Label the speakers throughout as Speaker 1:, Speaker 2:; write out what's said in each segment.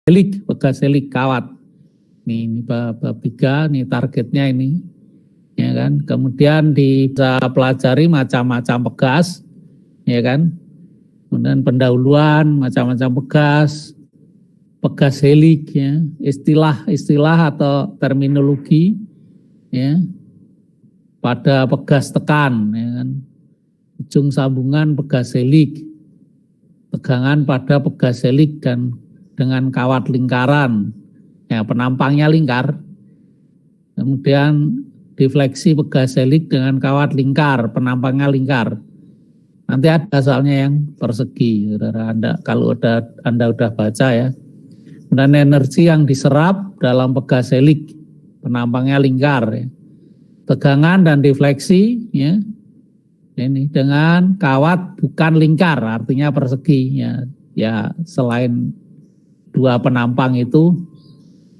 Speaker 1: pegas helik kawat. Ini bab 3, ini targetnya ini. Ya kan? Kemudian bisa pelajari macam-macam pegas, ya kan? Kemudian pendahuluan macam-macam pegas helik, ya, istilah-istilah atau terminologi, ya, pada pegas tekan, ya kan? Ujung sambungan pegas helik, tegangan pada pegas helik dan dengan kawat lingkaran, ya, penampangnya lingkar. Kemudian defleksi pegas helik dengan kawat lingkar, penampangnya lingkar. Nanti ada soalnya yang persegi, saudara. Kalau Anda udah baca ya. Dan energi yang diserap dalam pegas helik, penampangnya lingkar, ya. Tegangan dan defleksi, ya, ini dengan kawat bukan lingkar, artinya persegi, ya. Ya, selain 2 penampang itu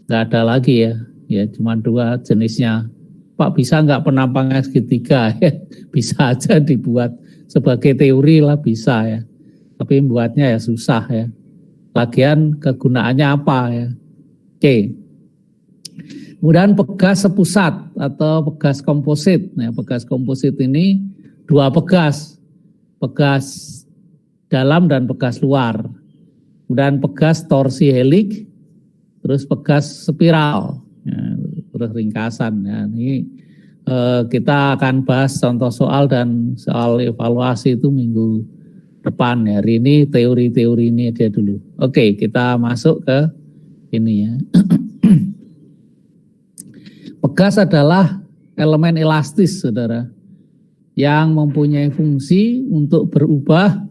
Speaker 1: nggak ada lagi, ya. Ya, cuma 2 jenisnya. Pak, bisa nggak penampangnya segitiga? Ya, bisa aja dibuat. Sebagai teori lah bisa, ya, tapi buatnya ya susah, ya. Lagian kegunaannya apa, ya? Oke. Kemudian pegas sepusat atau pegas komposit. Nah, pegas komposit ini 2 pegas dalam dan pegas luar. Kemudian pegas torsi helik, terus pegas spiral, ya, terus ringkasan. Ya, ini kita akan bahas contoh soal dan soal evaluasi itu minggu depan, ya. Hari ini teori-teori ini aja dulu. Oke, kita masuk ke ini, ya. Pegas adalah elemen elastis, saudara, yang mempunyai fungsi untuk berubah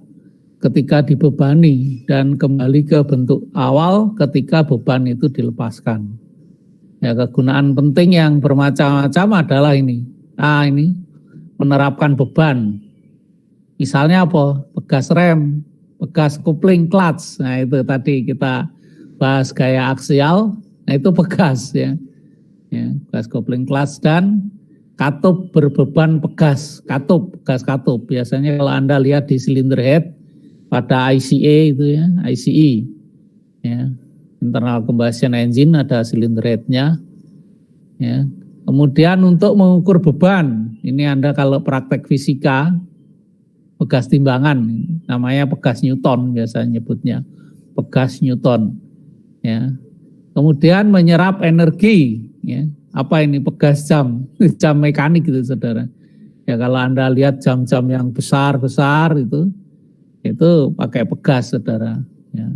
Speaker 1: ketika dibebani dan kembali ke bentuk awal ketika beban itu dilepaskan. Ya, kegunaan penting yang bermacam-macam adalah ini. Ini menerapkan beban. Misalnya apa? Pegas rem, pegas kopling clutch. Nah, itu tadi kita bahas gaya aksial. Nah, itu pegas, ya. Ya, pegas kopling clutch dan katup berbeban pegas katup. Biasanya kalau Anda lihat di cylinder head pada ICE itu, ya, ICE, ya. Internal combustion engine ada cylinder head-nya, ya. Kemudian untuk mengukur beban, ini Anda kalau praktek fisika, pegas timbangan, namanya pegas Newton biasanya nyebutnya, pegas Newton, ya. Kemudian menyerap energi, ya. Apa ini? Pegas jam mekanik gitu, saudara. Ya, kalau Anda lihat jam-jam yang besar itu pakai pegas, saudara, ya.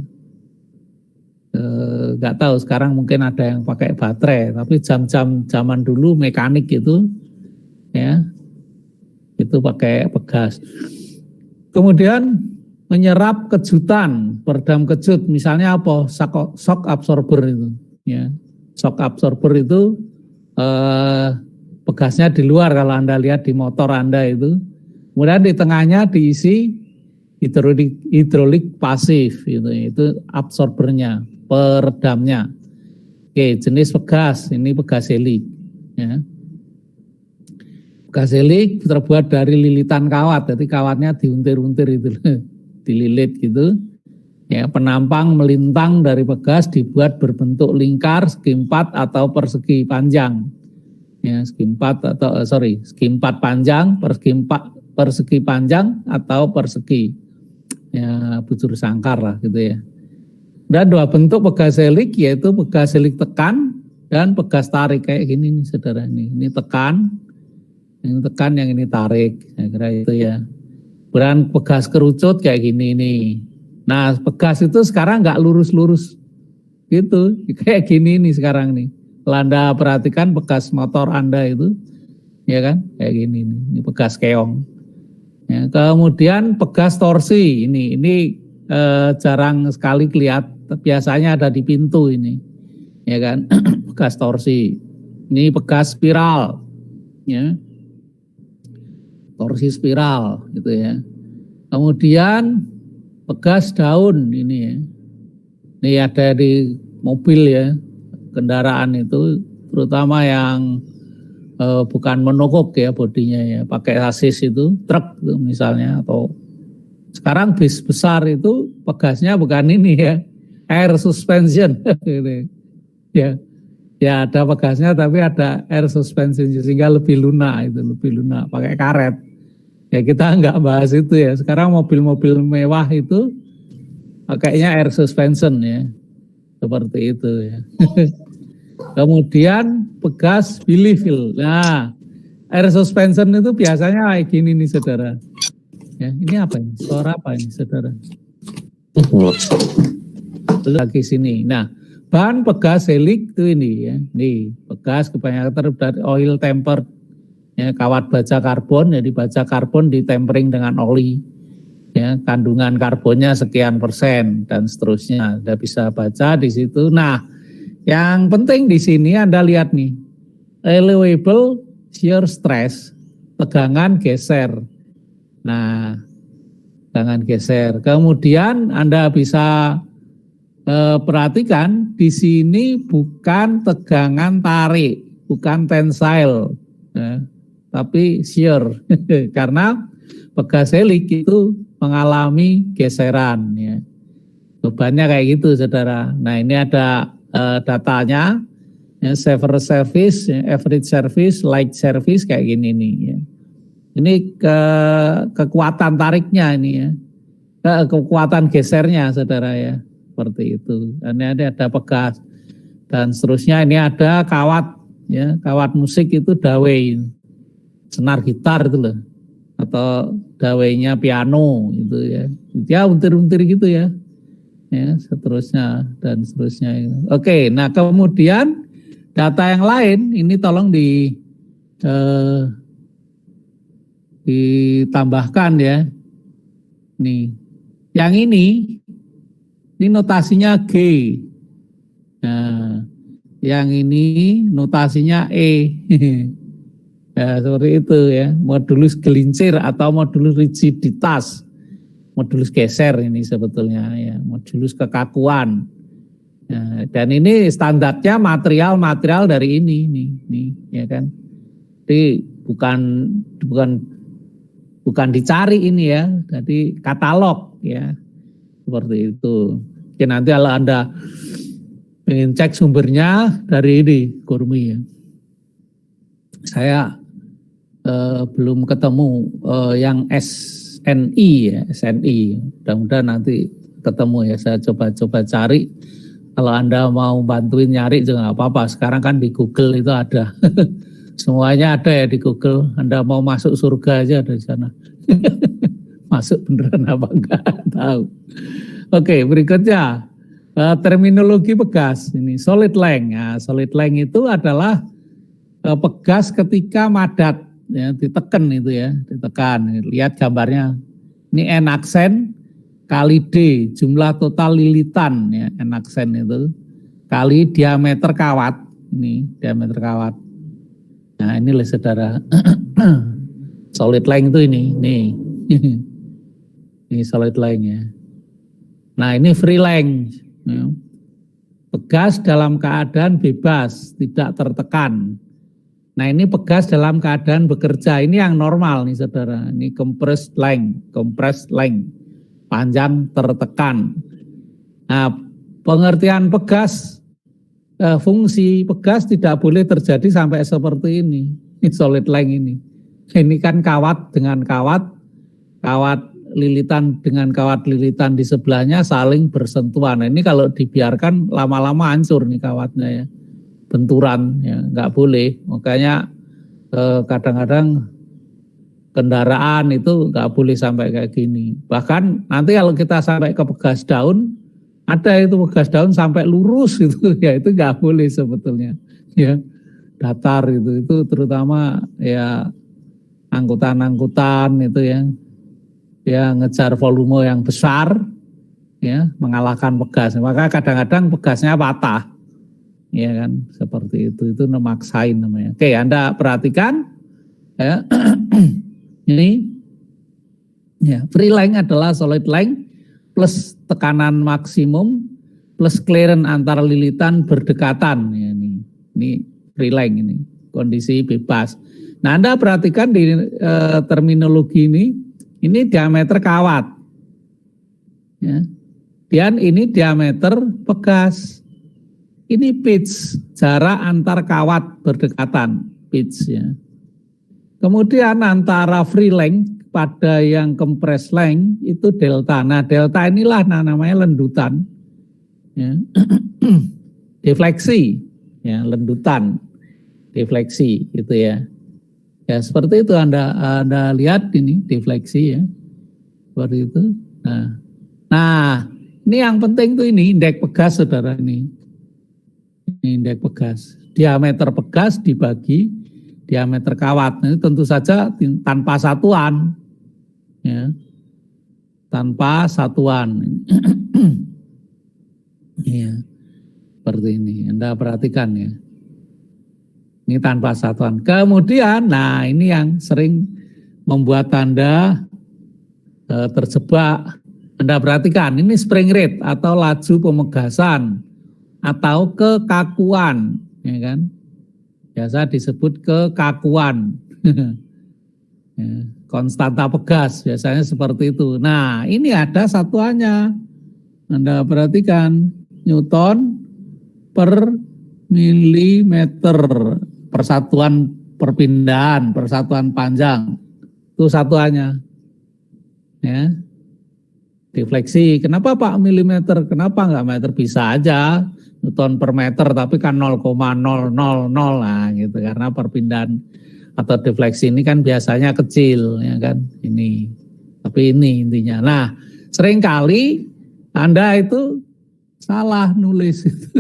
Speaker 1: Nggak tahu sekarang mungkin ada yang pakai baterai, tapi jam-jam zaman dulu mekanik itu, ya, itu pakai pegas. Kemudian menyerap kejutan, peredam kejut, misalnya apa? Shock absorber itu, ya. Shock absorber itu pegasnya di luar kalau Anda lihat di motor Anda itu. Kemudian di tengahnya diisi hidrolik pasif, itu absorbernya, peredamnya. Oke, jenis pegas, ini pegas helik, ya. Pegas helik terbuat dari lilitan kawat, jadi kawatnya diuntir-untir itu, dililit gitu. Ya, penampang melintang dari pegas dibuat berbentuk lingkar, segi 4 atau persegi panjang. Ya, segi 4 panjang, persegi panjang atau persegi, ya, bujur sangkar lah gitu, ya. Dan 2 bentuk pegas helik, yaitu pegas helik tekan dan pegas tarik kayak gini nih, saudara. Ini tekan, yang ini tarik, saya kira itu, ya. Kemudian pegas kerucut kayak gini nih. Nah, pegas itu sekarang nggak lurus-lurus gitu, kayak gini nih sekarang nih. Kalau Anda perhatikan pegas motor Anda itu, ya kan, kayak gini nih. Ini pegas keong. Ya, kemudian pegas torsi, ini jarang sekali kelihatan, biasanya ada di pintu ini, ya kan. Pegas torsi. Ini pegas spiral, ya. Torsi spiral gitu, ya. Kemudian pegas daun ini, ya. Ini ada di mobil, ya, kendaraan itu, terutama yang bukan monokok, ya, bodinya, ya, pakai sasis itu, truk itu misalnya, atau sekarang bis besar itu pegasnya bukan ini, ya, air suspension. Ya, ya ada pegasnya tapi ada air suspension sehingga lebih lunak itu, lebih lunak pakai karet. Ya kita nggak bahas itu ya. Sekarang mobil-mobil mewah itu pakainya air suspension ya, seperti itu ya. Kemudian pegas Billy Wheel. Nah, air suspension itu biasanya kayak gini nih saudara. Ya, ini apa ini? Suara apa ini saudara? Lagi sini. Nah, bahan pegas selik itu ini ya. Nih, pegas kebanyakan dari oil tempered. Ya, kawat baja karbon, jadi baja karbon ditempering dengan oli. Ya, kandungan karbonnya sekian persen dan seterusnya. Anda bisa baca di situ. Nah, yang penting di sini Anda lihat nih, allowable shear stress, tegangan geser. Nah, tegangan geser. Kemudian Anda bisa perhatikan di sini bukan tegangan tarik, bukan tensile, ya, tapi shear. Karena pegas selik itu mengalami geseran. Ya. Bebannya kayak gitu, saudara. Nah, ini ada datanya, ya, severe service, ya, average service, light service kayak gini nih. Ya. Ini kekuatan tariknya ini ya, kekuatan gesernya, saudara ya, seperti itu. Dan ini ada pegas dan seterusnya. Ini ada kawat, ya, kawat musik itu dawei, senar gitar itu loh, atau dawainya piano itu ya, ya untir-untir gitu ya. Ya, seterusnya dan seterusnya. Oke, nah kemudian data yang lain ini tolong ditambahkan ya. Nih, yang ini notasinya G. Nah, yang ini notasinya E. Ya, seperti itu ya, modulus gelincir atau modulus rigiditas. Modulus geser ini sebetulnya ya, modulus kekakuan. Nah, dan ini standarnya material dari ini nih ya kan. Jadi bukan dicari ini ya, jadi katalog ya. Seperti itu. Oke, nanti kalau Anda ingin cek sumbernya dari ini Gurmi ya. Saya belum ketemu yang SNI ya, SNI. Mudah-mudahan nanti ketemu ya, saya coba cari. Kalau Anda mau bantuin nyari juga nggak apa-apa. Sekarang kan di Google itu ada. Semuanya ada ya di Google. Anda mau masuk surga aja ada di sana. Masuk beneran apa enggak tahu. Oke, berikutnya terminologi pegas. Ini solid length. Nah, solid length itu adalah pegas ketika madat. Ya, ditekan itu ya, ditekan. Lihat gambarnya. Ini N aksen kali D, jumlah total lilitan ya, N aksen itu kali diameter kawat. Ini diameter kawat. Nah, ini loh saudara. Solid length itu ini, nih. Ini solid length ya. Nah, ini free length. Ya. Pegas dalam keadaan bebas, tidak tertekan. Nah, ini pegas dalam keadaan bekerja. Ini yang normal nih saudara. Ini compressed length, panjang tertekan. Nah, pengertian pegas, fungsi pegas tidak boleh terjadi sampai seperti ini. Ini solid length ini. Ini kan kawat dengan kawat lilitan dengan kawat lilitan di sebelahnya saling bersentuhan. Nah, ini kalau dibiarkan lama-lama hancur nih kawatnya ya. Benturan ya, nggak boleh. Makanya kadang-kadang kendaraan itu nggak boleh sampai kayak gini. Bahkan nanti kalau kita sampai ke pegas daun, ada itu pegas daun sampai lurus itu ya, itu nggak boleh sebetulnya ya, datar itu terutama ya angkutan itu ya ngejar volume yang besar ya, mengalahkan pegas. Maka kadang-kadang pegasnya patah. Ya kan, seperti itu memaksain namanya. Oke, Anda perhatikan ya. Ini ya, free length adalah solid length plus tekanan maksimum plus clearance antara lilitan berdekatan ya, ini free length, ini kondisi bebas. Nah, Anda perhatikan di terminologi ini diameter kawat ya. Dan ini diameter pegas. Ini pitch, jarak antar kawat berdekatan, pitch ya. Kemudian antara free length pada yang compressed length itu delta. Nah, delta inilah namanya lendutan. Ya. Defleksi, ya, lendutan, defleksi gitu ya. Ya seperti itu Anda lihat ini defleksi ya, seperti itu. Nah ini yang penting tuh ini indeks pegas saudara ini indeks pegas, diameter pegas dibagi diameter kawat. Ini tentu saja tanpa satuan, ya, tanpa satuan. Ya, seperti ini. Anda perhatikan ya. Ini tanpa satuan. Kemudian, nah ini yang sering membuat Anda terjebak. Anda perhatikan, ini spring rate atau laju pemegasan atau kekakuan, ya kan? Biasa disebut kekakuan. Ya, konstanta pegas biasanya seperti itu. Nah, ini ada satuannya. Anda perhatikan, Newton per milimeter. Persatuan perpindahan, persatuan panjang, itu satuannya. Ya. Defleksi, kenapa Pak milimeter? Kenapa enggak meter? Bisa aja Newton per meter, tapi kan 0,000 lah gitu, karena perpindahan atau defleksi ini kan biasanya kecil, ya kan? Ini, tapi ini intinya. Nah, seringkali Anda itu salah nulis itu.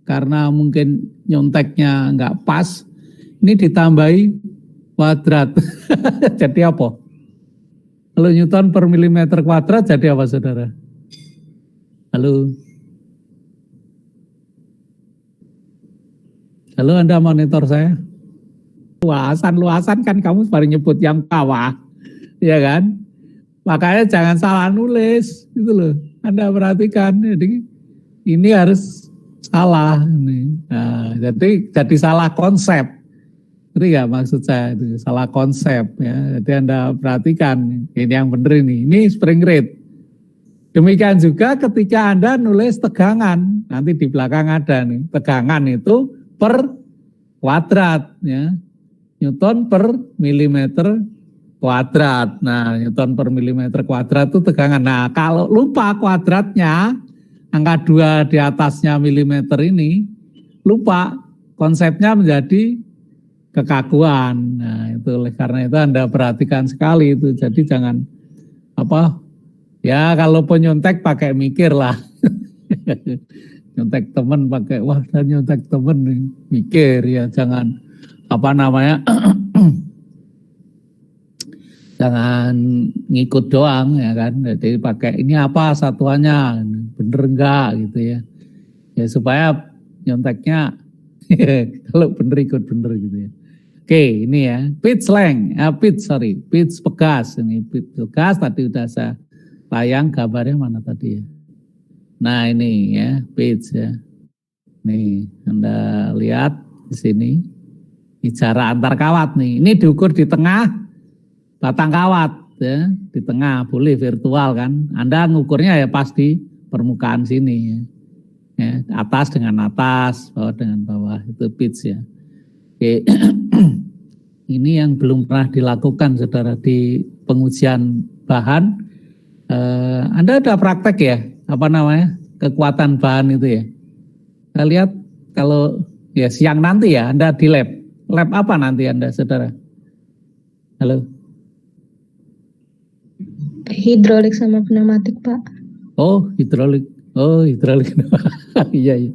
Speaker 1: Karena mungkin nyonteknya nggak pas, ini ditambahi kuadrat. Jadi apa? Kalau Newton per milimeter kuadrat jadi apa saudara? Halo? Halo, Anda monitor saya? Luasan kan kamu baru nyebut yang bawah, ya kan? Makanya jangan salah nulis, gitu loh. Anda perhatikan, jadi ini harus salah nih. Nah, jadi salah konsep. Ngerti nggak maksud saya itu? Salah konsep ya. Jadi Anda perhatikan ini yang benar ini. Ini spring rate. Demikian juga ketika Anda nulis tegangan, nanti di belakang ada nih. Tegangan itu per kuadrat ya. Newton per milimeter kuadrat. Nah, Newton per milimeter kuadrat itu tegangan. Nah, kalau lupa kuadratnya, angka 2 di atasnya milimeter ini, lupa, konsepnya menjadi kekakuan. Nah, itu oleh karena itu Anda perhatikan sekali itu. Jadi jangan ya kalau penyontek pakai mikir lah. Nyontek temen pakai, wah dan nyontek temen nih, mikir ya, jangan jangan ngikut doang ya kan. Jadi pakai ini apa satuannya, bener enggak gitu ya. Ya supaya nyonteknya kalau bener ikut bener gitu ya. Oke, ini ya pitch length, pitch pegas. Ini pitch pegas tadi udah saya tayang gambarnya mana tadi ya. Nah ini ya pitch ya. Nih Anda lihat di sini. Ini jarak antar kawat nih. Ini diukur di tengah batang kawat ya, di tengah, boleh virtual kan. Anda ngukurnya ya pas di permukaan sini ya. Ya, atas dengan atas, bawah dengan bawah, itu pitch ya. Oke. Ini yang belum pernah dilakukan saudara di pengujian bahan. Anda ada praktek ya, kekuatan bahan itu ya. Saya lihat kalau ya siang nanti ya Anda di lab. Lab apa nanti Anda saudara? Halo?
Speaker 2: Hidrolik sama pneumatik Pak.
Speaker 1: Oh hidrolik. Iya.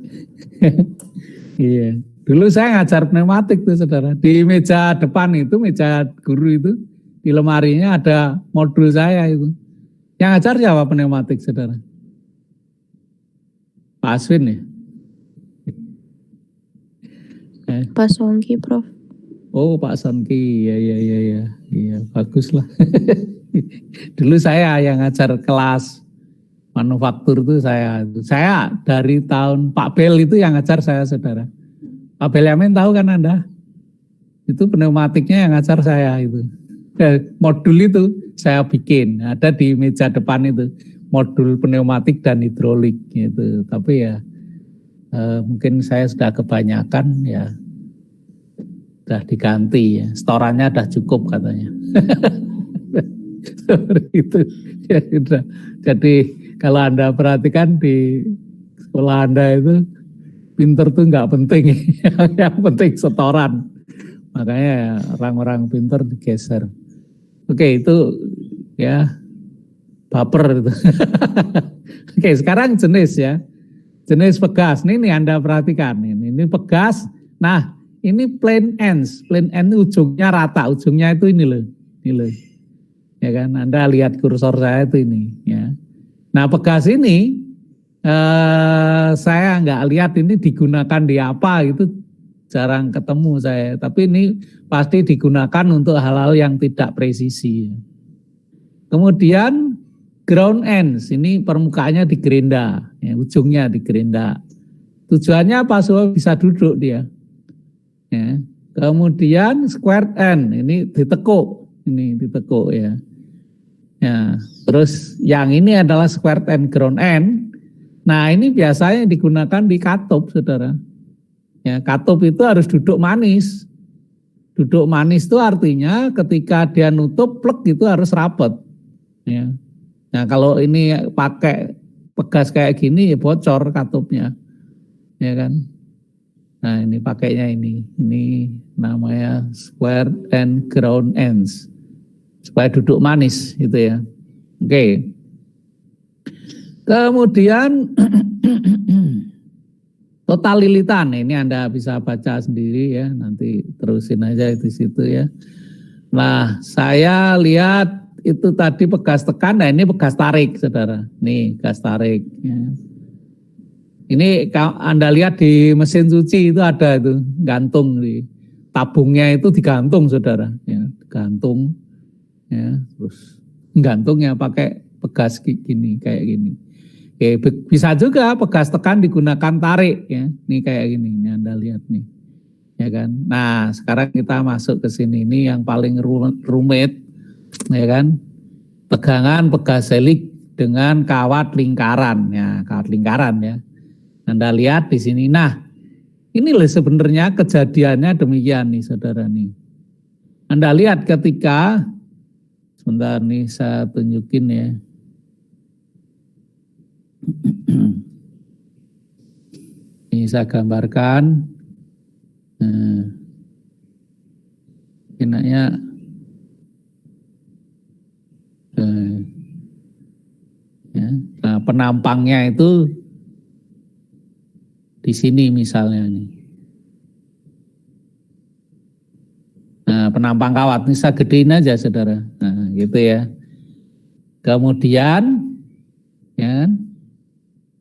Speaker 1: Iya. Dulu saya ngajar pneumatik tuh saudara. Di meja depan itu, meja guru itu, di lemarinya ada modul saya itu. Yang ngajar siapa pneumatik saudara? Pak Aswin ya?
Speaker 2: Pak Songki Prof.
Speaker 1: Oh Pak Songki, iya bagus lah. Dulu saya yang ngajar kelas manufaktur itu saya dari tahun Pak Bel itu yang ngajar saya saudara. Pak Belyamin tahu kan Anda? Itu pneumatiknya yang ngajar saya itu. Modul itu saya bikin, ada di meja depan itu. modul pneumatik dan hidrolik gitu. Tapi ya mungkin saya sudah kebanyakan ya, sudah diganti ya. Storannya sudah cukup katanya. Seperti itu. Ya, sudah. Jadi kalau Anda perhatikan di sekolah Anda itu pinter tuh nggak penting, yang penting setoran. Makanya ya, orang-orang pinter digeser. Oke, itu ya baper itu. Oke, sekarang jenis ya. Jenis pegas. Ini Anda perhatikan. Ini pegas. Nah, ini plain ends. Plain end ujungnya rata. Ujungnya itu ini loh. Ini loh. Ya kan, Anda lihat kursor saya itu ini. Ya. Nah, pegas ini saya nggak lihat ini digunakan di apa gitu. Jarang ketemu saya. Tapi ini pasti digunakan untuk hal-hal yang tidak presisi. Kemudian ground ends, ini permukaannya digerinda, ya, ujungnya digerinda. Tujuannya apa? Supaya bisa duduk dia. Ya. Kemudian square end, ini ditekuk ya. Ya. Terus yang ini adalah square end, ground end. Nah ini biasanya digunakan di katup, saudara. Ya, katup itu harus duduk manis. Duduk manis itu artinya ketika dia nutup plek itu harus rapat. Ya. Nah kalau ini pakai pegas kayak gini ya bocor katupnya, ya kan. Nah ini pakainya ini namanya square and ground ends, supaya duduk manis gitu ya. Oke. Kemudian total lilitan, ini Anda bisa baca sendiri ya, nanti terusin aja di situ ya. Nah saya lihat itu tadi pegas tekan, nah ini pegas tarik, saudara. Nih, gas tarik. Ya. Ini Anda lihat di mesin cuci itu ada itu, gantung di tabungnya itu digantung, saudara. Ya, digantung. Ya, terus gantungnya pakai pegas gini, kayak gini. Oke, bisa juga pegas tekan digunakan tarik, ya. Nih kayak gini, ini Anda lihat nih, ya kan. Nah, sekarang kita masuk ke sini, ini yang paling rumit. Ya kan, pegangan pegas helik dengan kawat lingkaran ya, kawat lingkaran ya. Anda lihat di sini. Nah, ini loh sebenarnya kejadiannya demikian nih, saudara nih. Anda lihat ketika sebentar nih saya tunjukin ya. Ini saya gambarkan. Nah, enaknya ya. Nah, penampangnya itu di sini misalnya nih. Nah, penampang kawat ini saya gedein aja, saudara. Nah, gitu ya. Kemudian, ya,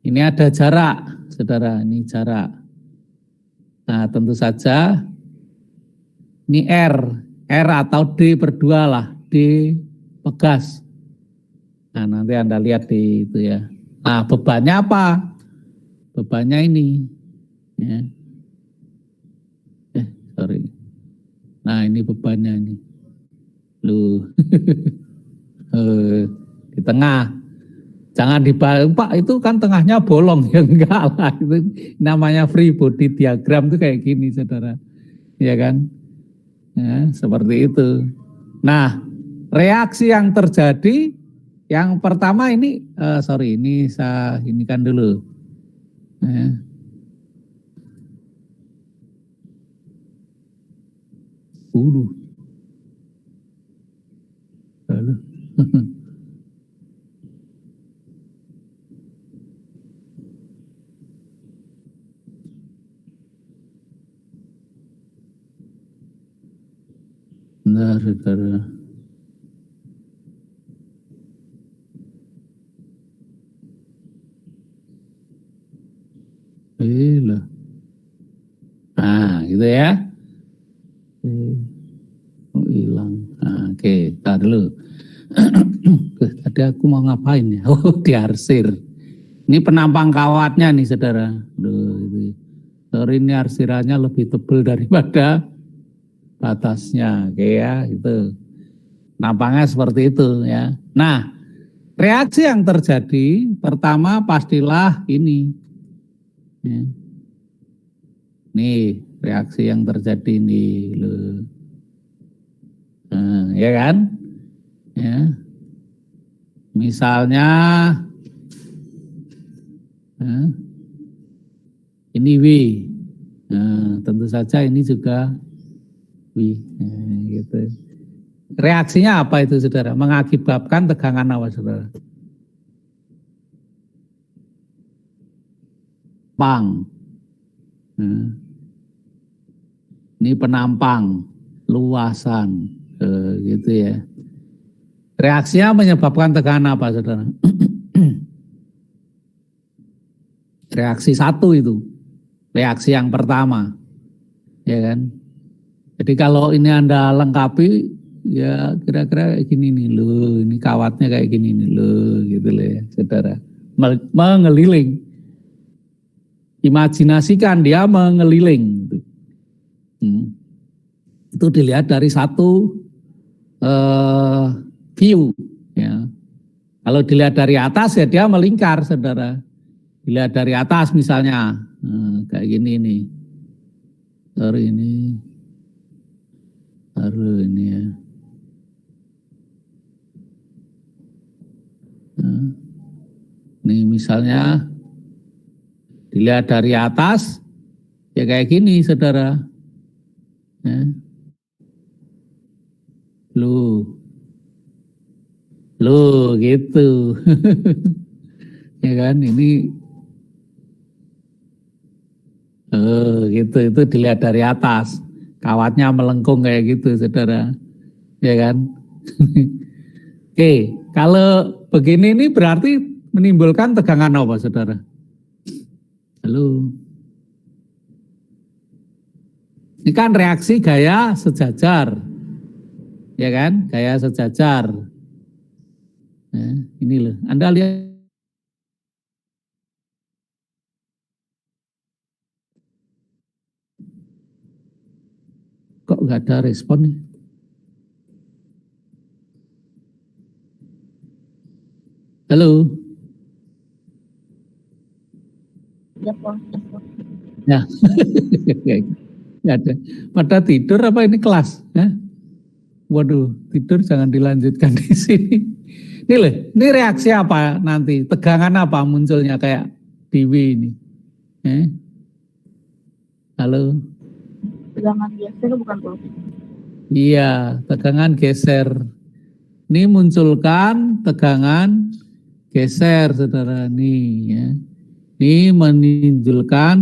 Speaker 1: ini ada jarak, saudara. Ini jarak. Nah, tentu saja ini R atau D per 2 lah, D pegas. Nah, nanti Anda lihat di itu ya. Nah, bebannya apa? Bebannya ini. Ya. Sorry. Nah, ini bebannya ini. Loh. Di tengah. Jangan dibalik, Pak, itu kan tengahnya bolong. Ya enggak lah. Itu namanya free body diagram itu kayak gini, saudara. Ya kan? Ya, seperti itu. Nah, reaksi yang terjadi yang pertama ini, ini saya inikan dulu. Ya. Lalu. Bentar, saudara. Lah. Nah, gitu ya. Oh, hilang. Nah, oke, tar dulu. Tadi aku mau ngapain ya? Oh, diarsir. Ini penampang kawatnya nih, saudara. Duh, itu. Sorry, ini arsirannya lebih tebal daripada batasnya. Oke ya, itu. Nampangnya seperti itu ya. Nah, reaksi yang terjadi pertama pastilah ini. Ya. Nih, reaksi yang terjadi ini loh. Nah, ya kan? Ya. Misalnya ini W. Nah, tentu saja ini juga W. Nah, gitu. Reaksinya apa itu, saudara? Mengakibatkan tegangan apa, saudara? Pang. Nah, ini penampang, luasan, gitu ya. Reaksinya menyebabkan tegangan apa, saudara? Reaksi satu itu, reaksi yang pertama, ya kan? Jadi kalau ini Anda lengkapi, ya kira-kira kayak gini nih loh, ini kawatnya kayak gini nih loh, gitu loh ya, saudara. Mengeliling, imajinasikan dia mengeliling. Itu dilihat dari satu view, ya. Kalau dilihat dari atas ya dia melingkar, saudara. Dilihat dari atas misalnya, kayak gini nih, baru ini ya. Nih misalnya dilihat dari atas ya kayak gini, saudara. Ya. Loh gitu. Ya kan, ini gitu, itu dilihat dari atas. Kawatnya melengkung kayak gitu, saudara. Ya kan? Oke, kalau begini ini berarti menimbulkan tegangan apa, saudara? Halo. Ini kan reaksi gaya sejajar. Ya kan? Gaya sejajar. Nah, ini loh. Anda lihat. Kok nggak ada respon nih? Halo. Ya. Nggak ada. Pada tidur apa ini kelas? Ya? Waduh, tidur jangan dilanjutkan di sini. Ini loh, ini reaksi apa nanti? Tegangan apa munculnya kayak Dewi ini? Halo.
Speaker 2: Tegangan geser bukan, Prof?
Speaker 1: Iya, tegangan geser. Ini munculkan tegangan geser, saudara. Nih ya. Ini menunjukkan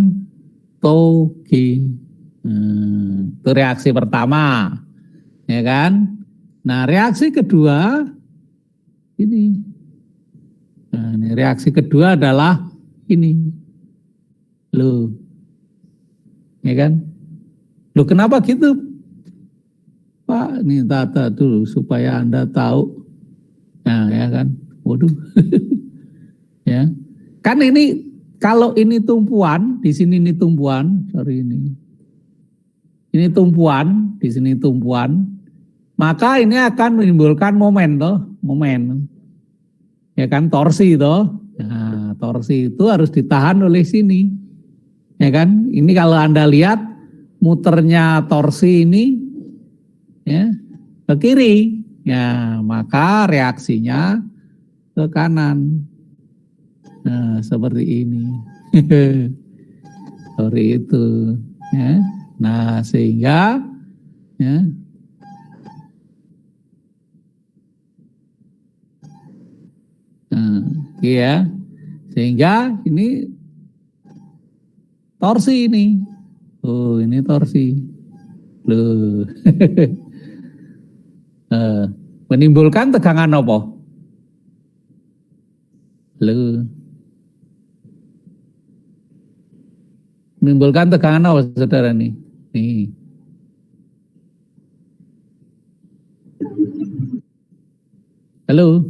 Speaker 1: toge. Itu reaksi pertama, ya kan? Nah, reaksi kedua ini. Nah, ini reaksi kedua adalah ini. Loh. Ya kan? Loh, kenapa gitu? Pak, ini tata dulu supaya Anda tahu. Nah, ya kan? Waduh. Ya. Kan ini kalau ini tumpuan, di sini ini tumpuan, sorry ini. Ini tumpuan, di sini tumpuan, maka ini akan menimbulkan momen toh, momen. Ya kan, torsi toh. Nah, torsi itu harus ditahan oleh sini. Ya kan? Ini kalau Anda lihat muternya torsi ini ya ke kiri. Ya, maka reaksinya ke kanan. Nah, seperti ini. Seperti itu, ya. Nah, sehingga ya, nah, iya, sehingga ini torsi ini. Oh, ini torsi. Loh. Menimbulkan tegangan apa? Loh. Menimbulkan tegangan apa, saudara nih? Nih. Halo.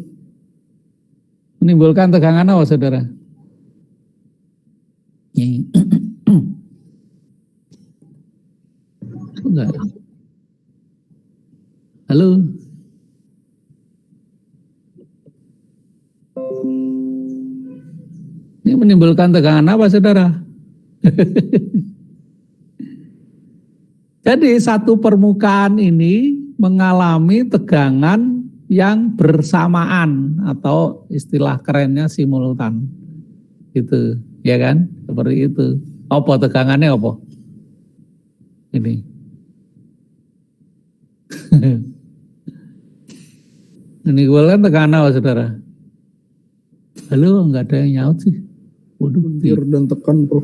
Speaker 1: Menimbulkan tegangan apa, saudara? Nih. Enggak. Halo. Menimbulkan tegangan apa, saudara? Jadi satu permukaan ini mengalami tegangan yang bersamaan atau istilah kerennya simultan. Gitu, ya kan? Seperti itu. Apa tegangannya apa? Ini. Ini gue kan tekanan apa, saudara? Halo, nggak ada yang nyaut sih. Waduh,
Speaker 3: Puntir dan tekan, bro.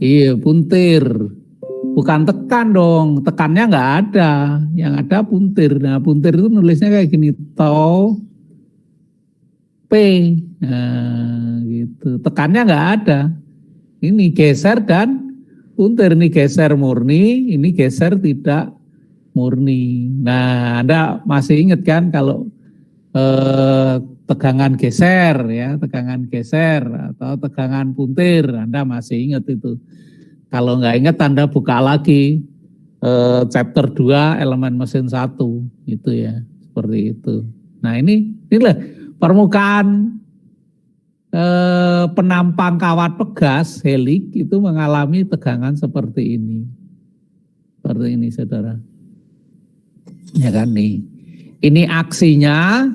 Speaker 1: iya, puntir. Bukan tekan dong, tekannya nggak ada. Yang ada puntir. Nah, puntir itu nulisnya kayak gini, tau P. Nah, gitu. Tekannya nggak ada. Ini geser dan puntir. Ini geser murni, ini geser tidak murni. Nah, Anda masih ingat kan kalau tegangan geser ya, tegangan geser atau tegangan puntir, Anda masih ingat itu. Kalau nggak ingat Anda buka lagi chapter 2 elemen mesin 1 itu ya, seperti itu. Nah, inilah permukaan penampang kawat pegas helik itu mengalami tegangan seperti ini. Seperti ini, saudara. Ya kan nih. Ini aksinya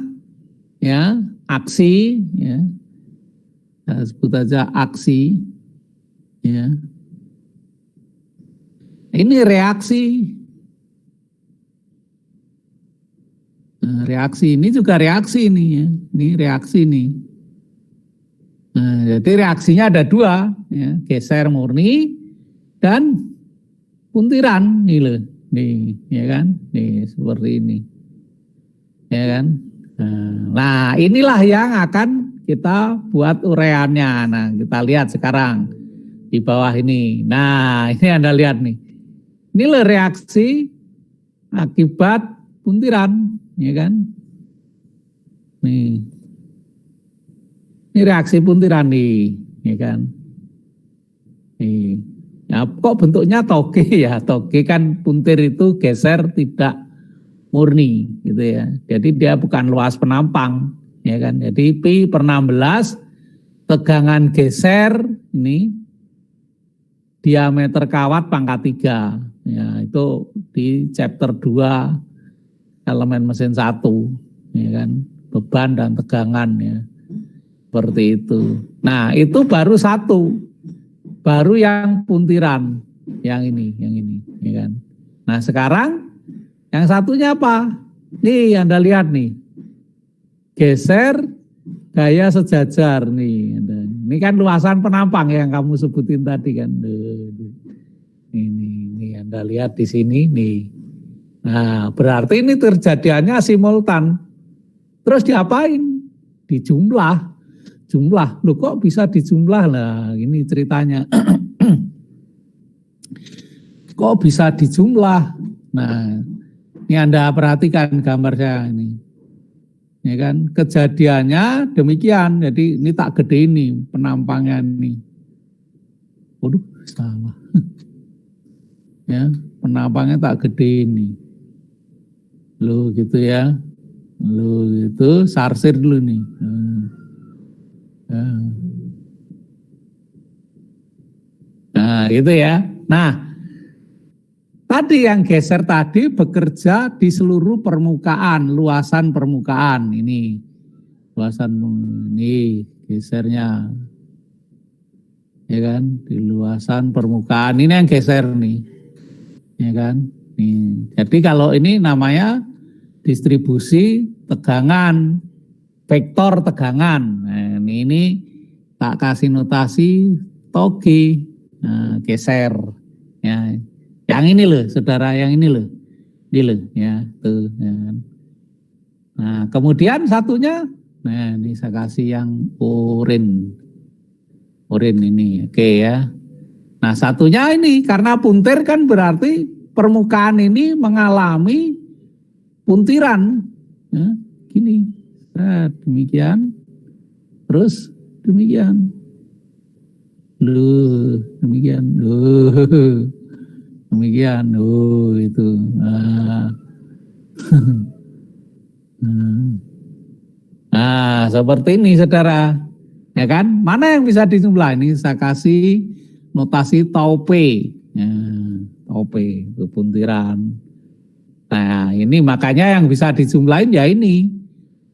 Speaker 1: ya, aksi ya. Nah, sebut aja aksi ya. Ini reaksi. Nah, reaksi ini juga reaksi ini ya. Ini reaksi nih. Nah, jadi reaksinya ada dua ya, geser murni dan puntiran nih loh. Nih, ya kan? Nih, seperti ini. Ya kan? Nah, inilah yang akan kita buat uraiannya. Nah, kita lihat sekarang di bawah ini. Nah, ini Anda lihat nih. Inilah reaksi akibat puntiran, ya kan? Nih. Ini reaksi puntiran nih, ya kan? Nih. Ya, kok bentuknya toge ya? Toge kan puntir itu geser tidak murni gitu ya. Jadi dia bukan luas penampang ya kan. Jadi Pi per 16 tegangan geser ini diameter kawat pangkat 3. Ya, itu di chapter 2 elemen mesin 1 ya kan. Beban dan tegangan ya. Seperti itu. Nah, itu baru satu. Baru yang puntiran, yang ini, ya kan. Nah, sekarang yang satunya apa? Nih, Anda lihat nih. Geser gaya sejajar nih. Ini kan luasan penampang yang kamu sebutin tadi kan. Ini Anda lihat di sini nih. Nah, berarti ini terjadiannya simultan. Terus diapain? Dijumlah. Jumlah, loh kok bisa dijumlah lah, ini ceritanya. Kok bisa dijumlah? Nah, ini Anda perhatikan gambarnya ini. Ya kan, kejadiannya demikian. Jadi ini tak gede ini penampangnya ini. Waduh, salah. Ya, penampangnya tak gede ini. Loh gitu ya. Loh gitu, sarsir dulu nih. Nah, gitu ya. Nah, tadi yang geser tadi bekerja di seluruh permukaan, luasan permukaan. Ini luasan ini gesernya. Ya kan? Di luasan permukaan ini yang geser nih. Ya kan? Nih. Jadi kalau ini namanya distribusi tegangan, vektor tegangan. Nah, ini tak kasih notasi toge, nah, geser. Ya, yang ini loh, saudara, yang ini loh, ya, tuh. Ya. Nah, kemudian satunya, nah ini saya kasih yang oranye ini, oke ya. Nah, satunya ini karena puntir kan berarti permukaan ini mengalami puntiran, ya, gini. Nah, demikian, terus demikian, demikian, demikian, itu. Nah, seperti ini, saudara. Ya kan? Mana yang bisa dijumlah? Ini saya kasih notasi tau P. Ya, tau P itu puntiran. Nah, ini makanya yang bisa dijumlahin ya ini.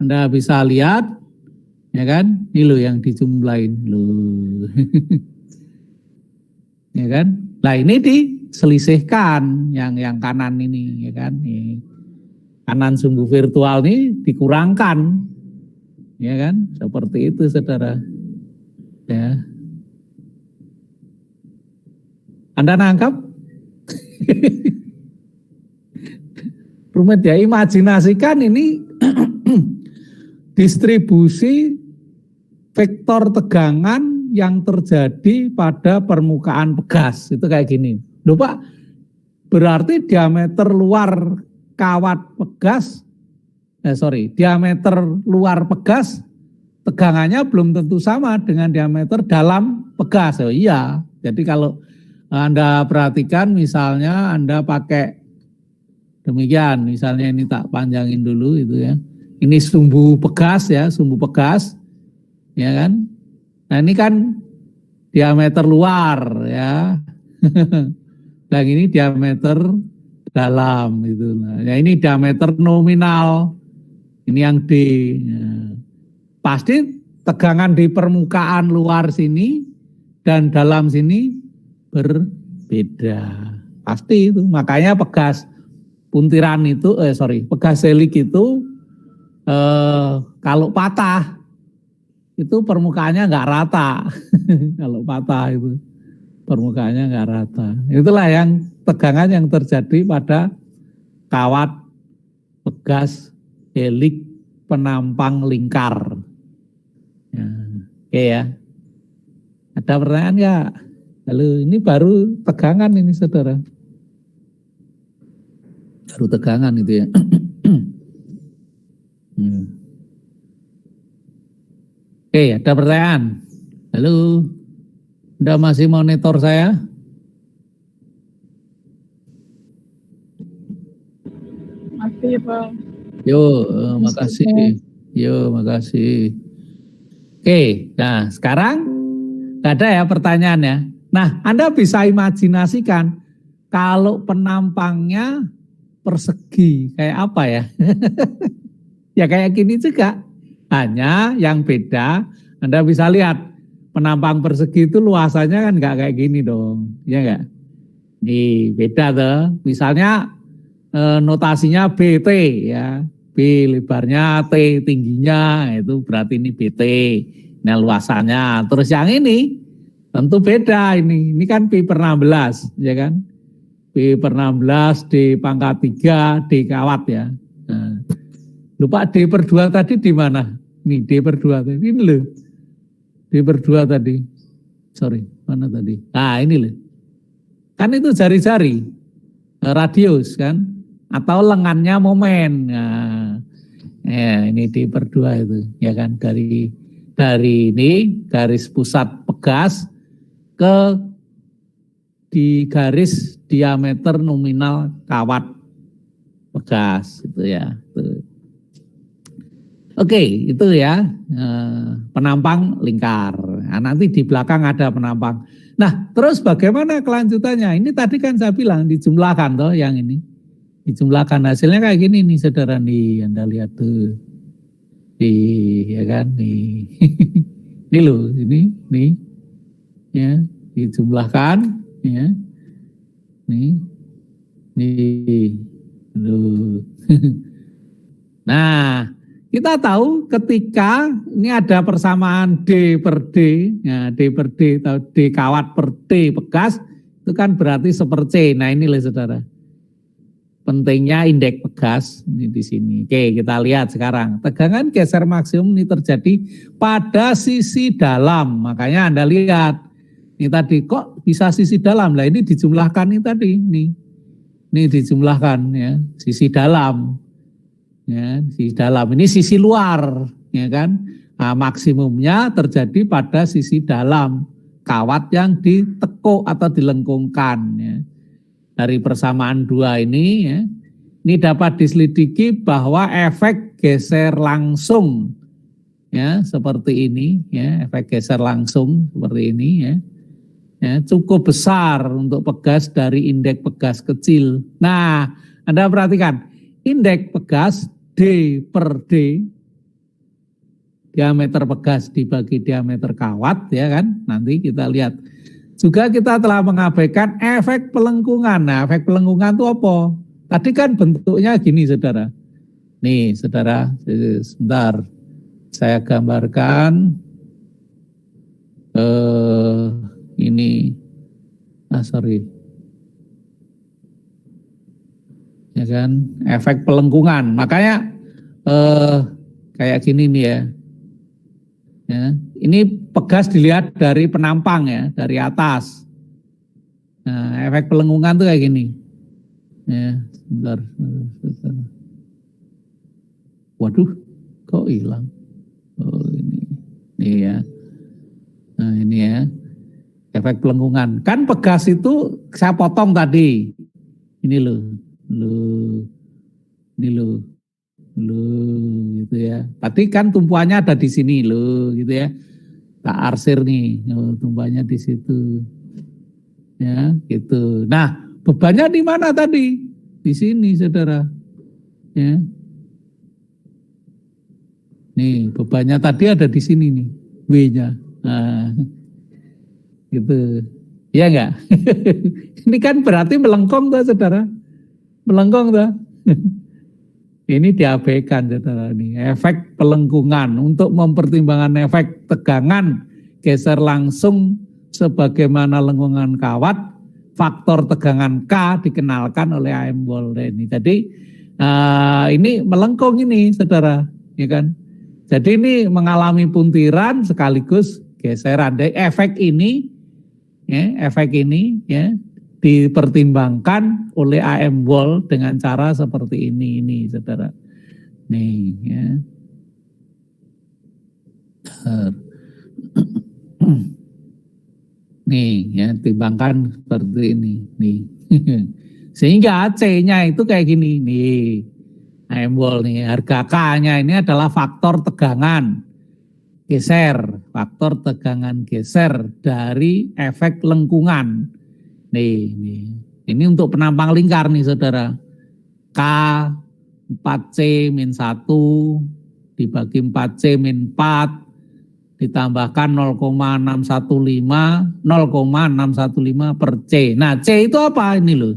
Speaker 1: Anda bisa lihat, ya kan? Ini loh yang dijumlahin loh. Ya kan? Nah, ini diselisihkan yang kanan ini, ya kan? Nih. Kanan sumbu virtual ini dikurangkan. Ya kan? Seperti itu, Saudara. Ya. Anda nangkap? Rumit ya, imajinasikan ini distribusi vektor tegangan yang terjadi pada permukaan pegas. Itu kayak gini. Loh Pak, berarti diameter luar kawat pegas, diameter luar pegas tegangannya belum tentu sama dengan diameter dalam pegas. Oh iya, jadi kalau Anda perhatikan misalnya Anda pakai demikian, misalnya ini tak panjangin dulu itu ya. Ini sumbu pegas ya, sumbu pegas, ya kan? Nah ini kan diameter luar ya. Nah ini diameter dalam itu. Nah, ya ini diameter nominal. Ini yang D. Ya. Pasti tegangan di permukaan luar sini dan dalam sini berbeda. Pasti itu. Makanya pegas puntiran itu, pegas selik itu kalau patah itu permukaannya nggak rata. Kalau patah itu permukaannya nggak rata. Itulah yang tegangan yang terjadi pada kawat pegas helik penampang lingkar. Ya, oke ya. Ada pertanyaan nggak? Lalu ini baru tegangan ini saudara. Baru tegangan itu ya. Oke, ada pertanyaan? Halo, Anda masih monitor saya?
Speaker 2: Masih Pak.
Speaker 1: Makasih. Makasih. Oke, nah sekarang nggak ada ya pertanyaannya. Nah, Anda bisa imajinasikan kalau penampangnya persegi, kayak apa ya? Ya kayak gini juga. Hanya yang beda, Anda bisa lihat penampang persegi itu luasannya kan nggak kayak gini dong, ya nggak? Nih beda tuh. Misalnya notasinya BT ya, B lebarnya, T tingginya, itu berarti ini BT. Nah luasannya. Terus yang ini tentu beda ini. Ini kan Pi per 16, ya kan? Pi per 16 D pangkat 3 D kawat ya. Nah, lupa D per 2 tadi di mana? Nih D per 2 tadi, ini loh. D per 2 tadi. Sorry, mana tadi? Nah ini loh. Kan itu jari-jari, radius kan? Atau lengannya momen. Nah, ya ini D per 2 itu. Ya kan, dari ini garis pusat pegas ke di garis diameter nominal kawat pegas itu ya. Itu. Oke, itu ya penampang lingkar. Nah, nanti di belakang ada penampang. Nah, terus bagaimana kelanjutannya? Ini tadi kan saya bilang dijumlahkan toh yang ini. Dijumlahkan hasilnya kayak gini nih saudara nih, Anda lihat tuh. Ya kan nih. Ini loh, nih. Ya, dijumlahkan ya. Nih. Loh. Nah, kita tahu ketika ini ada persamaan D per D, ya D per D atau D kawat per D pegas, itu kan berarti seper C. Nah ini loh saudara, pentingnya indeks pegas ini di sini. Oke, kita lihat sekarang tegangan geser maksimum ini terjadi pada sisi dalam. Makanya Anda lihat, ini tadi kok bisa sisi dalam? Lah ini dijumlahkan ini tadi, ini dijumlahkan ya, sisi dalam. Ya, sisi dalam ini sisi luar, ya kan? Nah, maksimumnya terjadi pada sisi dalam kawat yang ditekuk atau dilengkungkan. Ya. Dari persamaan dua ini, ya, ini dapat diselidiki bahwa efek geser langsung ya seperti ini ya, efek geser langsung seperti ini ya. Ya, cukup besar untuk pegas dari indeks pegas kecil. Nah, Anda perhatikan, indeks pegas D per D, diameter pegas dibagi diameter kawat, ya kan? Nanti kita lihat. Juga kita telah mengabaikan efek pelengkungan. Nah, efek pelengkungan itu apa? Tadi kan bentuknya gini, saudara. Nih, saudara, sebentar. Saya gambarkan. Ini sorry ya kan, efek pelengkungan, makanya kayak gini nih ya, ini pegas dilihat dari penampang ya, dari atas. Nah, efek pelengkungan tuh kayak gini ya, sebentar. Waduh, kok hilang? Oh ini ya. Nah ini ya, efek pelengkungan. Kan pegas itu saya potong tadi. Ini loh, ini loh, gitu ya. Tadi kan tumpuannya ada di sini loh, gitu ya. Tak arsir nih, tumpuannya di situ. Ya, gitu. Nah, bebannya di mana tadi? Di sini, saudara. Ya. Nih, bebannya tadi ada di sini nih, W-nya. Nah, gitu. Ya enggak? Ini kan berarti melengkung tuh, saudara. Melengkung tuh. Ini diabaikan, saudara. Ini efek pelengkungan untuk mempertimbangkan efek tegangan geser langsung sebagaimana lengkungan kawat. Faktor tegangan K dikenalkan oleh AM Wolde ini. Jadi ini melengkung ini, saudara. Ya kan? Jadi ini mengalami puntiran sekaligus geseran. Jadi efek ini ya, dipertimbangkan oleh AM Wolde dengan cara seperti ini, saudara. Nih ya. Nih ya, timbangkan seperti ini nih. Sehingga C-nya itu kayak gini nih. AM Wolde nih, harga K-nya ini adalah faktor tegangan geser, faktor tegangan geser dari efek lengkungan. Nih. Ini untuk penampang lingkar nih, saudara. K 4C min 1 dibagi 4C min 4 ditambahkan 0,615 per C. Nah, C itu apa ini loh?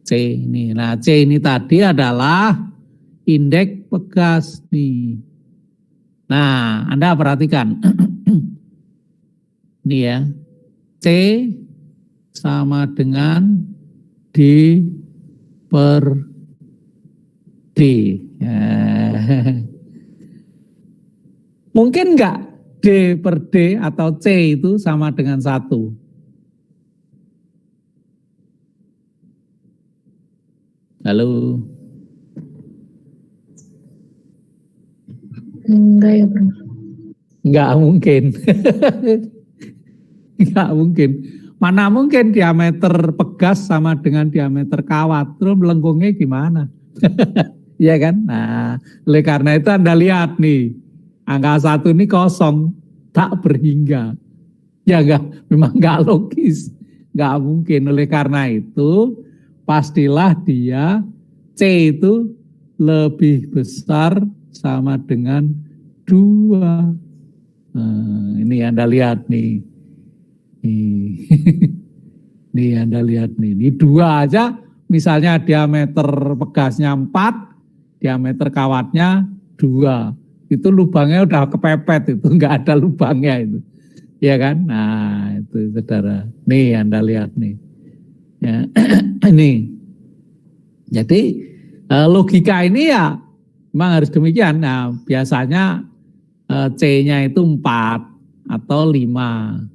Speaker 1: C ini. Nah, C ini tadi adalah indeks pegas nih. Nah, Anda perhatikan. Ini ya. C sama dengan D per D. Ya. Mungkin enggak D per D atau C itu sama dengan 1? Halo?
Speaker 2: Enggak ya, Bro.
Speaker 1: Enggak mungkin. Enggak mungkin. Mana mungkin diameter pegas sama dengan diameter kawat. Terus melengkungnya gimana? Iya kan? Nah, oleh karena itu Anda lihat nih. Angka 1 ini kosong. Tak berhingga. Ya enggak, memang enggak logis. Enggak mungkin. Oleh karena itu pastilah dia C itu lebih besar sama dengan 2. Nah, ini Anda lihat nih. Nih Anda lihat nih. Ini 2 aja, misalnya diameter pegasnya 4, diameter kawatnya 2. Itu lubangnya udah kepepet, itu enggak ada lubangnya itu. Ya kan? Nah, itu saudara. Nih Anda lihat nih. Ya, ini. Jadi logika ini ya memang harus demikian. Nah, biasanya C-nya itu 4 atau 5.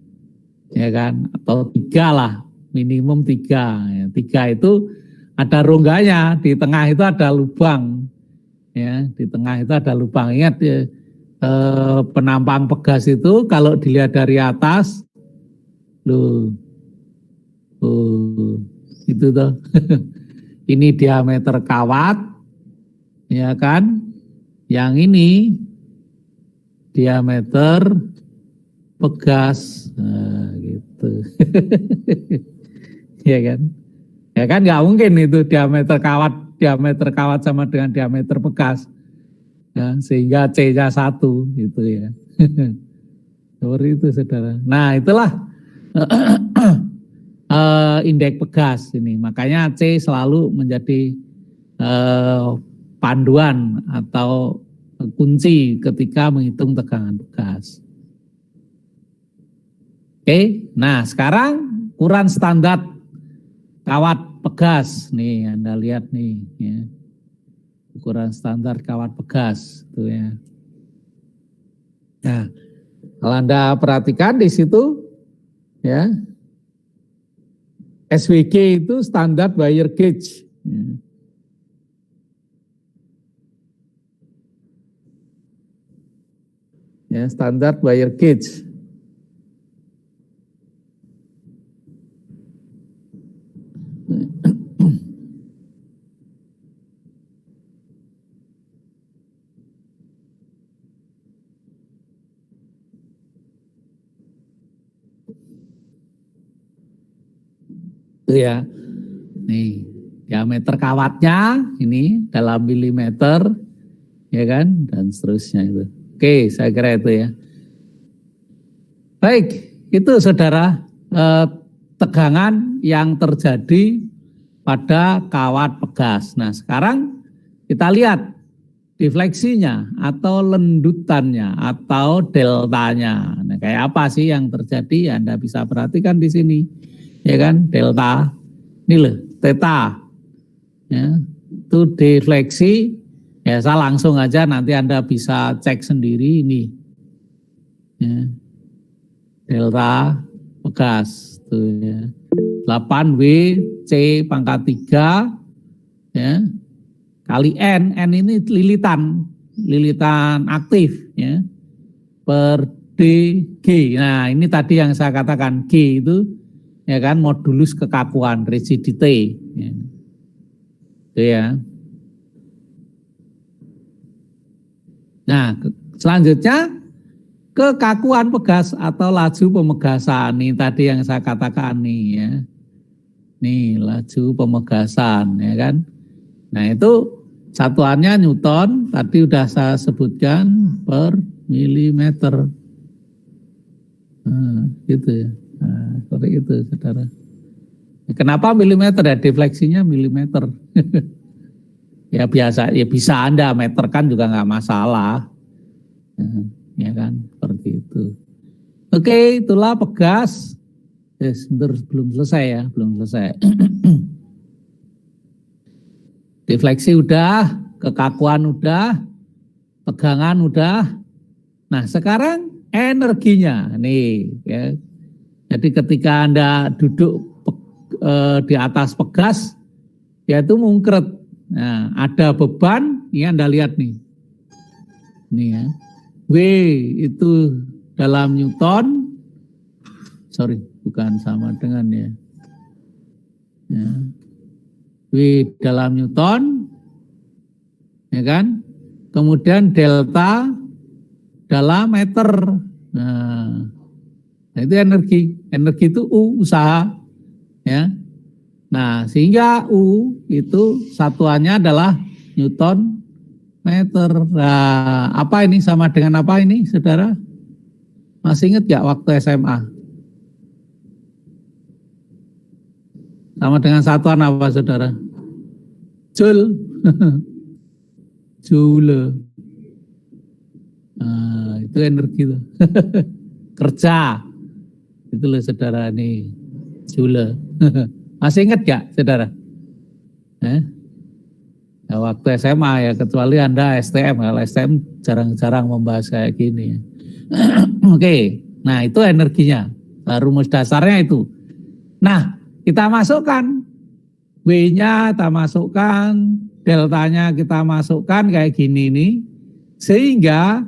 Speaker 1: Ya kan? Atau 3 lah, minimum 3. Ya, 3 itu ada rongganya, di tengah itu ada lubang. Ya, di tengah itu ada lubang. Ingat ya, penampang pegas itu kalau dilihat dari atas, loh, itu tuh. Ini diameter kawat, ya kan? Yang ini diameter pegas. Nah, gitu. Ya kan? Ya kan nggak mungkin itu diameter kawat sama dengan diameter pegas. Ya, sehingga C-nya 1 gitu ya. Seperti itu saudara. Nah itulah indeks pegas ini. Makanya C selalu menjadi panduan atau kunci ketika menghitung tegangan pegas. Oke, nah sekarang ukuran standar kawat pegas. Nih Anda lihat nih ya. Ukuran standar kawat pegas itu ya. Nah, kalau Anda perhatikan di situ ya, SWG itu standar wire gauge. Ya, standar wire gauge. Itu ya. Nih, diameter kawatnya ini dalam milimeter ya kan, dan seterusnya itu. Oke, saya kira itu ya. Baik, itu saudara tegangan yang terjadi pada kawat pegas. Nah, sekarang kita lihat defleksinya atau lendutannya atau deltanya. Nah, kayak apa sih yang terjadi? Anda bisa perhatikan di sini. Ya kan, delta. Ini loh, theta. Ya, itu defleksi. Ya, saya langsung aja nanti Anda bisa cek sendiri ini. Ya. Delta pegas tuh ya. 8W C pangkat 3 ya. Kali N ini lilitan aktif ya. Per DG. Nah, ini tadi yang saya katakan G itu ya kan modulus kekakuan, rigidity ya. Itu ya. Nah, selanjutnya kekakuan pegas atau laju pemegasan. Nih tadi yang saya katakan nih ya. Nih laju pemegasan ya kan. Nah, itu satuannya Newton, tadi udah saya sebutkan per milimeter. Nah, gitu ya. Nah, seperti itu saudara. Kenapa milimeter ya? Defleksinya milimeter. Ya biasa, ya bisa Anda meterkan juga nggak masalah. Ya kan, seperti itu. Oke, itulah pegas. Sebentar, belum selesai ya, belum selesai. Defleksi udah, kekakuan udah, tegangan udah. Nah, sekarang energinya nih ya. Jadi ketika Anda duduk di atas pegas, yaitu mungkret. Nah, ada beban, ini Anda lihat nih. Ini ya. W itu dalam Newton, sorry, bukan sama dengan ya. W dalam Newton, ya kan? Kemudian delta dalam meter. Nah, itu energi itu U usaha, ya. Nah, sehingga U itu satuannya adalah Newton meter. Nah, apa ini sama dengan apa ini, saudara? Masih ingat gak waktu SMA? Sama dengan satuan apa, saudara? Joule. Joule. Nah, itu energi tuh. Kerja. Itu loh saudara nih. Joule. Masih ingat gak, saudara? Ya, waktu SMA ya, kecuali Anda STM. Kalau STM jarang-jarang membahas kayak gini. Oke, nah itu energinya. Rumus dasarnya itu. Nah, kita masukkan W-nya, kita masukkan deltanya, kita masukkan kayak gini nih, sehingga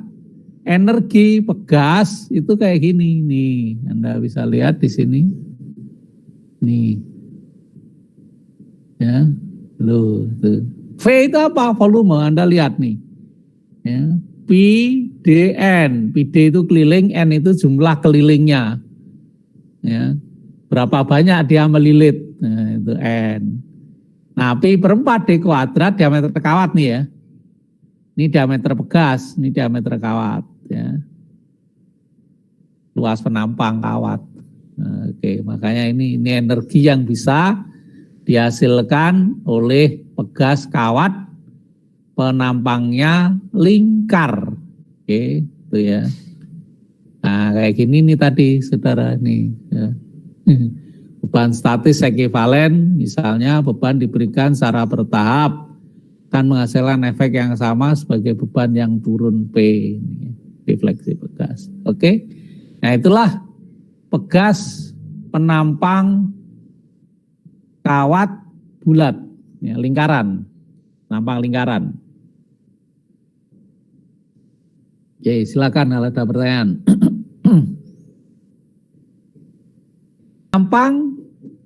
Speaker 1: energi pegas itu kayak gini nih. Anda bisa lihat di sini. Nih. Ya, loh, tuh. V itu apa? Volume. Anda lihat nih. Ya, P PDN. PD itu keliling, N itu jumlah kelilingnya. Ya. Berapa banyak dia melilit, nah, itu N. Nah, pi per 4 D kuadrat diameter kawat nih ya. Ini diameter pegas, ini diameter kawat. Ya. Luas penampang kawat. Nah, oke, makanya ini energi yang bisa dihasilkan oleh pegas kawat penampangnya lingkar. Oke, itu ya. Nah, kayak gini nih tadi, saudara nih. Ya. Beban statis ekivalen, misalnya beban diberikan secara bertahap, kan menghasilkan efek yang sama sebagai beban yang turun P, defleksi pegas. Oke, nah itulah pegas penampang kawat bulat, ya, lingkaran, penampang lingkaran. Oke, silakan kalau ada pertanyaan. Penampang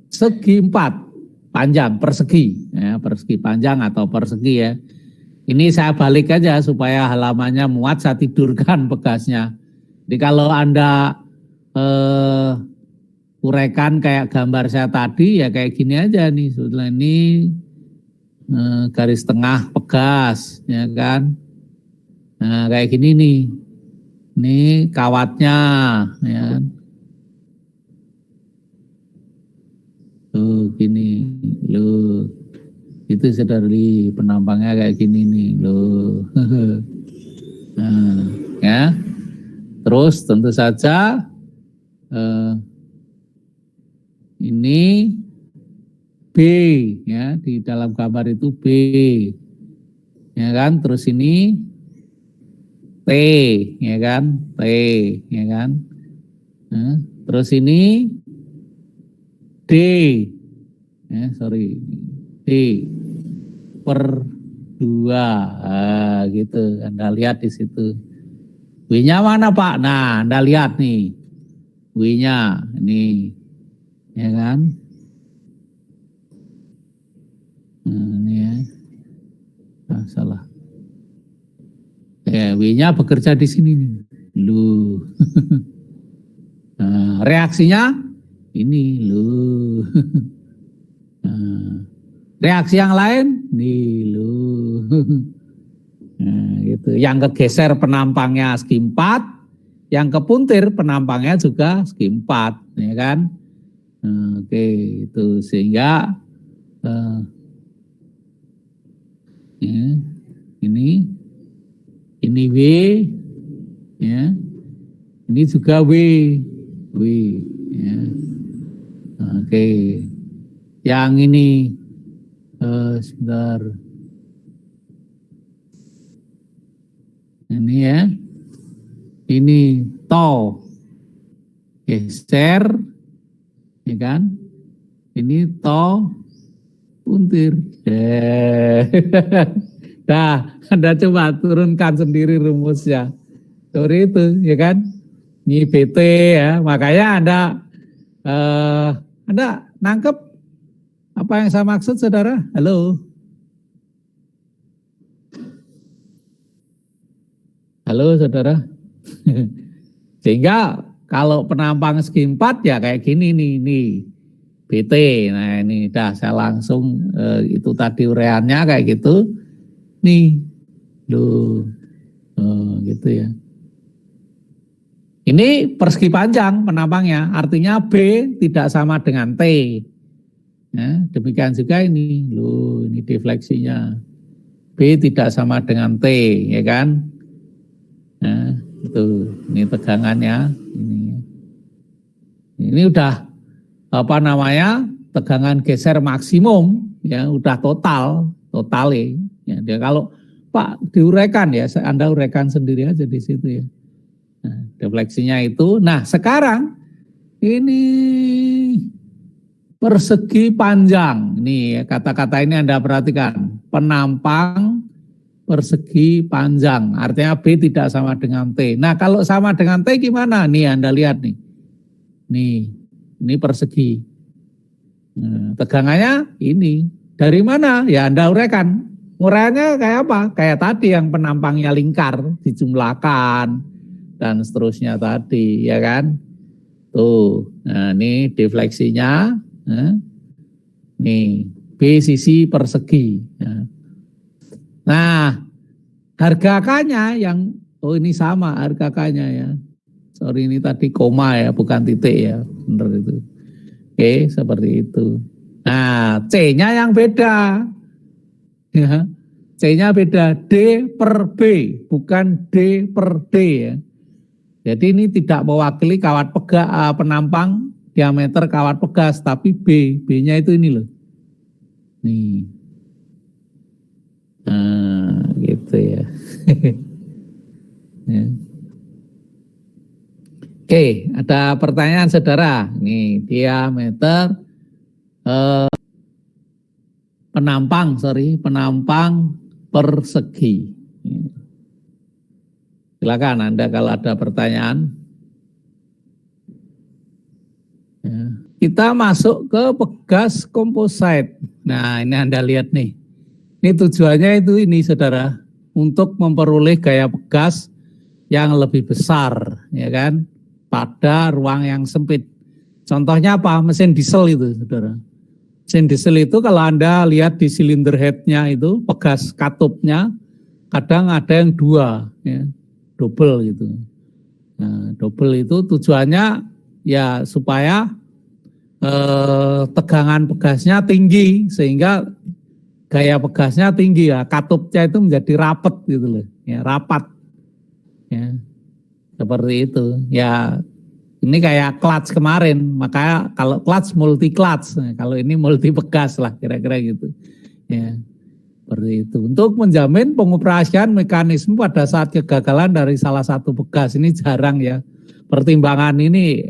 Speaker 1: segi 4, panjang, persegi, ya, persegi panjang atau persegi ya. Ini saya balik aja supaya halamannya muat, saya tidurkan pegasnya. Jadi kalau Anda uraikan kayak gambar saya tadi ya kayak gini aja nih. Sebetulnya ini garis tengah pegas, ya kan. Nah kayak gini nih. Ini kawatnya, ya kan. Tuh gini, loh. Itu saudari penampangnya kayak gini nih, loh. Nah, ya. Terus tentu saja ini B, ya, di dalam gambar itu B, ya kan. Terus ini T, ya kan, T, ya kan. Nah, terus ini D, ya, sorry, D per 2, gitu. Anda lihat di situ. W-nya mana Pak? Nah, Anda lihat nih, W-nya ini, ya kan. Nah, ini ya, salah. Ya, W-nya bekerja di sini nih, lu. Nah, reaksinya ini loh. Nah, reaksi yang lain nih loh. Nah, gitu. Yang kegeser penampangnya segi 4, yang kepuntir penampangnya juga segi 4, ya kan? Nah, oke, itu sehingga ya, ini W, ya, ini juga W, ya. Oke, yang ini sebentar, ini ya, ini to geser, ya kan? Ini to puntir. Nah, Anda coba turunkan sendiri rumusnya. Sorry itu, ya kan? Ini BT ya, makanya Anda nangkep apa yang saya maksud, saudara? Halo? Halo, saudara? Sehingga kalau penampang segi 4 ya kayak gini nih BT. Nah ini dah saya langsung itu tadi ureannya kayak gitu. Nih, loh, gitu ya. Ini persegi panjang penampangnya, artinya B tidak sama dengan T. Ya, demikian juga ini, loh, ini defleksinya. B tidak sama dengan T, ya kan? Nah, itu, ini tegangannya. Ini udah apa namanya? Tegangan geser maksimum, ya, udah total ya. Dia kalau Pak diuraikan ya, Anda uraikan sendiri aja di situ ya. Nah, defleksinya itu. Nah, sekarang ini persegi panjang. Ini kata-kata ini Anda perhatikan. Penampang persegi panjang. Artinya B tidak sama dengan T. Nah, kalau sama dengan T gimana? Nih Anda lihat nih. Ini persegi. Nah, tegangannya ini. Dari mana? Ya Anda uraikan. Nguraiannya kayak apa? Kayak tadi yang penampangnya lingkar, dijumlahkan, dan seterusnya tadi, ya kan? Tuh, nah ini defleksinya, nih, B sisi persegi. Nah, harga K-nya yang, ini sama harga K-nya ya. Sorry ini tadi koma ya, bukan titik ya, bener itu. Oke, seperti itu. Nah, C-nya yang beda. Ya, C-nya beda, D per B, bukan D per D ya. Jadi ini tidak mewakili kawat penampang diameter kawat pegas, tapi B, B-nya itu ini loh. Nih. Nah, gitu ya. Ya. Oke, ada pertanyaan saudara. Nih, diameter penampang persegi. Silakan Anda kalau ada pertanyaan. Ya. Kita masuk ke pegas komposit. Nah, ini Anda lihat nih. Ini tujuannya itu ini saudara, untuk memperoleh gaya pegas yang lebih besar, ya kan, pada ruang yang sempit. Contohnya apa? Mesin diesel itu saudara. Mesin diesel itu kalau Anda lihat di silinder headnya itu, pegas katupnya, kadang ada yang dua, ya, double gitu. Nah, double itu tujuannya ya supaya tegangan pegasnya tinggi, sehingga gaya pegasnya tinggi ya, katupnya itu menjadi rapat gitu loh, ya rapat, ya seperti itu. Ya ini kayak clutch kemarin, makanya kalau clutch multi clutch, nah, kalau ini multi pegas lah kira-kira gitu. Ya, seperti itu. Untuk menjamin pengoperasian mekanisme pada saat kegagalan dari salah satu pegas, ini jarang ya. Pertimbangan ini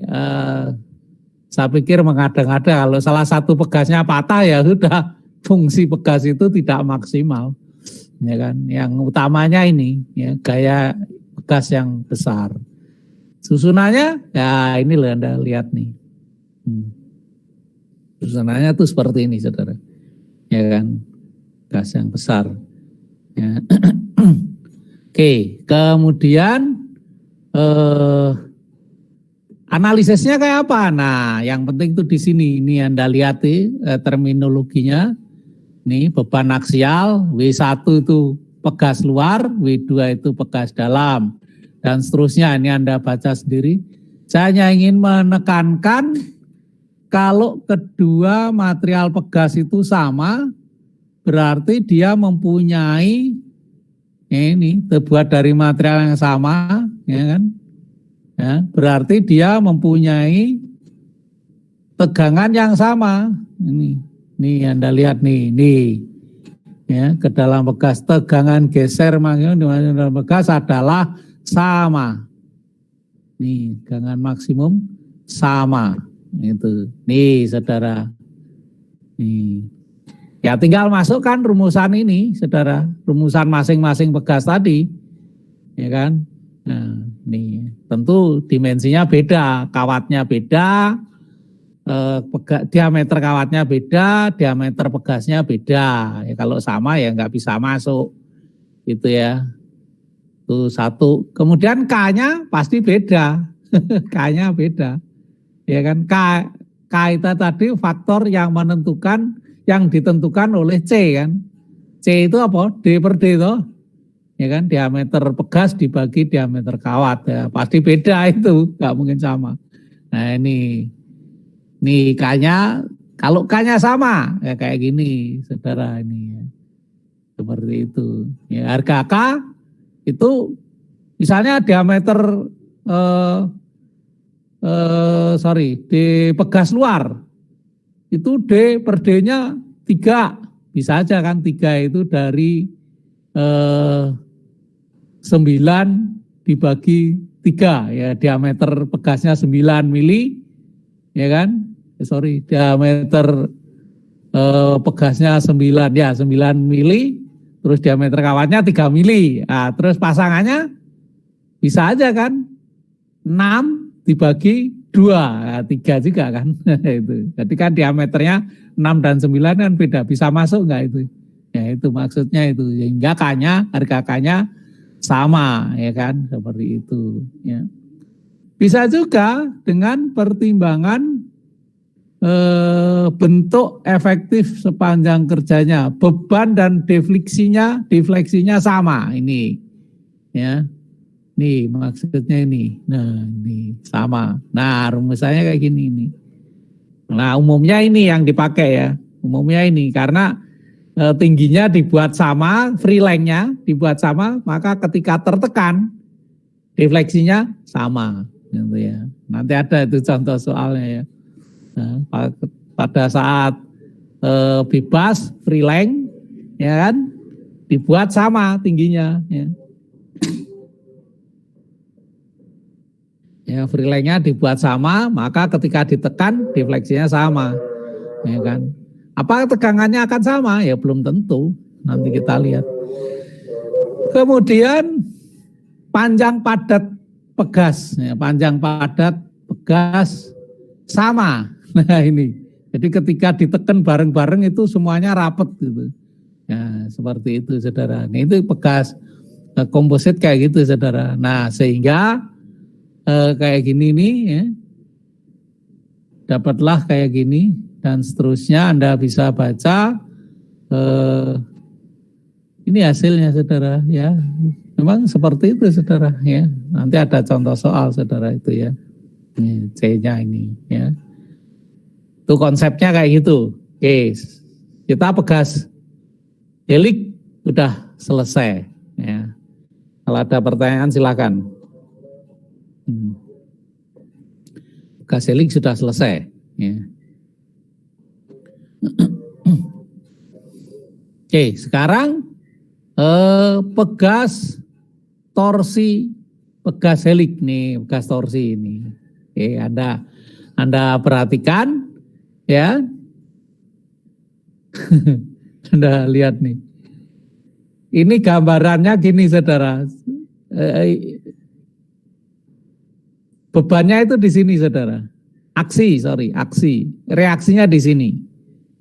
Speaker 1: saya pikir mengada-ngada, kalau salah satu pegasnya patah ya sudah, fungsi pegas itu tidak maksimal. Ya kan, yang utamanya ini ya gaya pegas yang besar. Susunannya, ya ini loh Anda lihat nih. Susunannya tuh seperti ini saudara. Ya kan, gas yang besar. Ya. Oke, kemudian analisisnya kayak apa? Nah, yang penting tuh di sini. Ini Anda lihat terminologinya. Nih beban aksial, W1 itu pegas luar, W2 itu pegas dalam. Dan seterusnya, ini Anda baca sendiri. Saya hanya ingin menekankan kalau kedua material pegas itu sama, berarti dia mempunyai, ini terbuat dari material yang sama, ya kan? Ya, berarti dia mempunyai tegangan yang sama. Ini Anda lihat nih. Ya, ke dalam pegas tegangan geser maksimum di dalam pegas adalah sama. Nih, tegangan maksimum sama. Itu. Nih, saudara. Nih. Ya, tinggal masukkan rumusan ini, saudara. Rumusan masing-masing pegas tadi. Ya kan? Nah, nih. Tentu dimensinya beda, kawatnya beda, diameter kawatnya beda, diameter pegasnya beda. Ya, kalau sama ya nggak bisa masuk. Gitu ya. Itu satu. Kemudian K-nya pasti beda. K-nya beda. Ya kan, K itu tadi faktor yang menentukan, yang ditentukan oleh C kan. C itu apa? D per D itu. Ya kan, diameter pegas dibagi diameter kawat. Ya, pasti beda itu, nggak mungkin sama. Nah ini K-nya, kalau K-nya sama, ya kayak gini, saudara ini. Ya. Seperti itu. Ya, harga K itu misalnya diameter di pegas luar itu D per D-nya 3, bisa aja kan 3 itu dari 9 dibagi 3 ya, diameter pegasnya 9 mili ya kan, diameter pegasnya 9 mili, terus diameter kawatnya 3 mili. Nah, terus pasangannya bisa aja kan 6 dibagi 2, nah, 3 juga kan. Itu. Jadi kan diameternya 6 dan 9 kan beda, bisa masuk enggak itu? Ya itu maksudnya itu, sehingga harga K-nya sama, ya kan, seperti itu. Ya. Bisa juga dengan pertimbangan bentuk efektif sepanjang kerjanya, beban dan defleksinya sama ini, ya. Nih maksudnya ini, nah ini sama. Nah rumusannya kayak gini nih. Nah umumnya ini yang dipakai ya, umumnya ini karena tingginya dibuat sama, free length-nya dibuat sama, maka ketika tertekan defleksinya sama, gitu ya. Nanti ada itu contoh soalnya ya. Nah, pada saat bebas free length, ya kan, dibuat sama tingginya. Ya, ya free length-nya dibuat sama, maka ketika ditekan defleksinya sama, ya kan. Apa tegangannya akan sama? Ya belum tentu. Nanti kita lihat. Kemudian panjang padat pegas, ya, panjang padat pegas sama. Nah ini, jadi ketika ditekan bareng-bareng itu semuanya rapet gitu. Ya seperti itu saudara. Nah itu pegas komposit kayak gitu saudara. Nah sehingga kayak gini nih ya, dapatlah kayak gini dan seterusnya. Anda bisa baca ini hasilnya saudara ya. Memang seperti itu saudara ya. Nanti ada contoh soal saudara itu ya. Ini C-nya ini ya. Itu konsepnya kayak gitu. Oke, kita pegas helik udah selesai ya. Kalau ada pertanyaan silakan. Pegas helik sudah selesai ya. Oke, sekarang pegas torsi, pegas helik nih, pegas torsi ini. Oke, Anda perhatikan ya. Anda lihat nih. Ini gambarannya gini saudara. Bebannya itu di sini saudara. Aksi. Reaksinya di sini.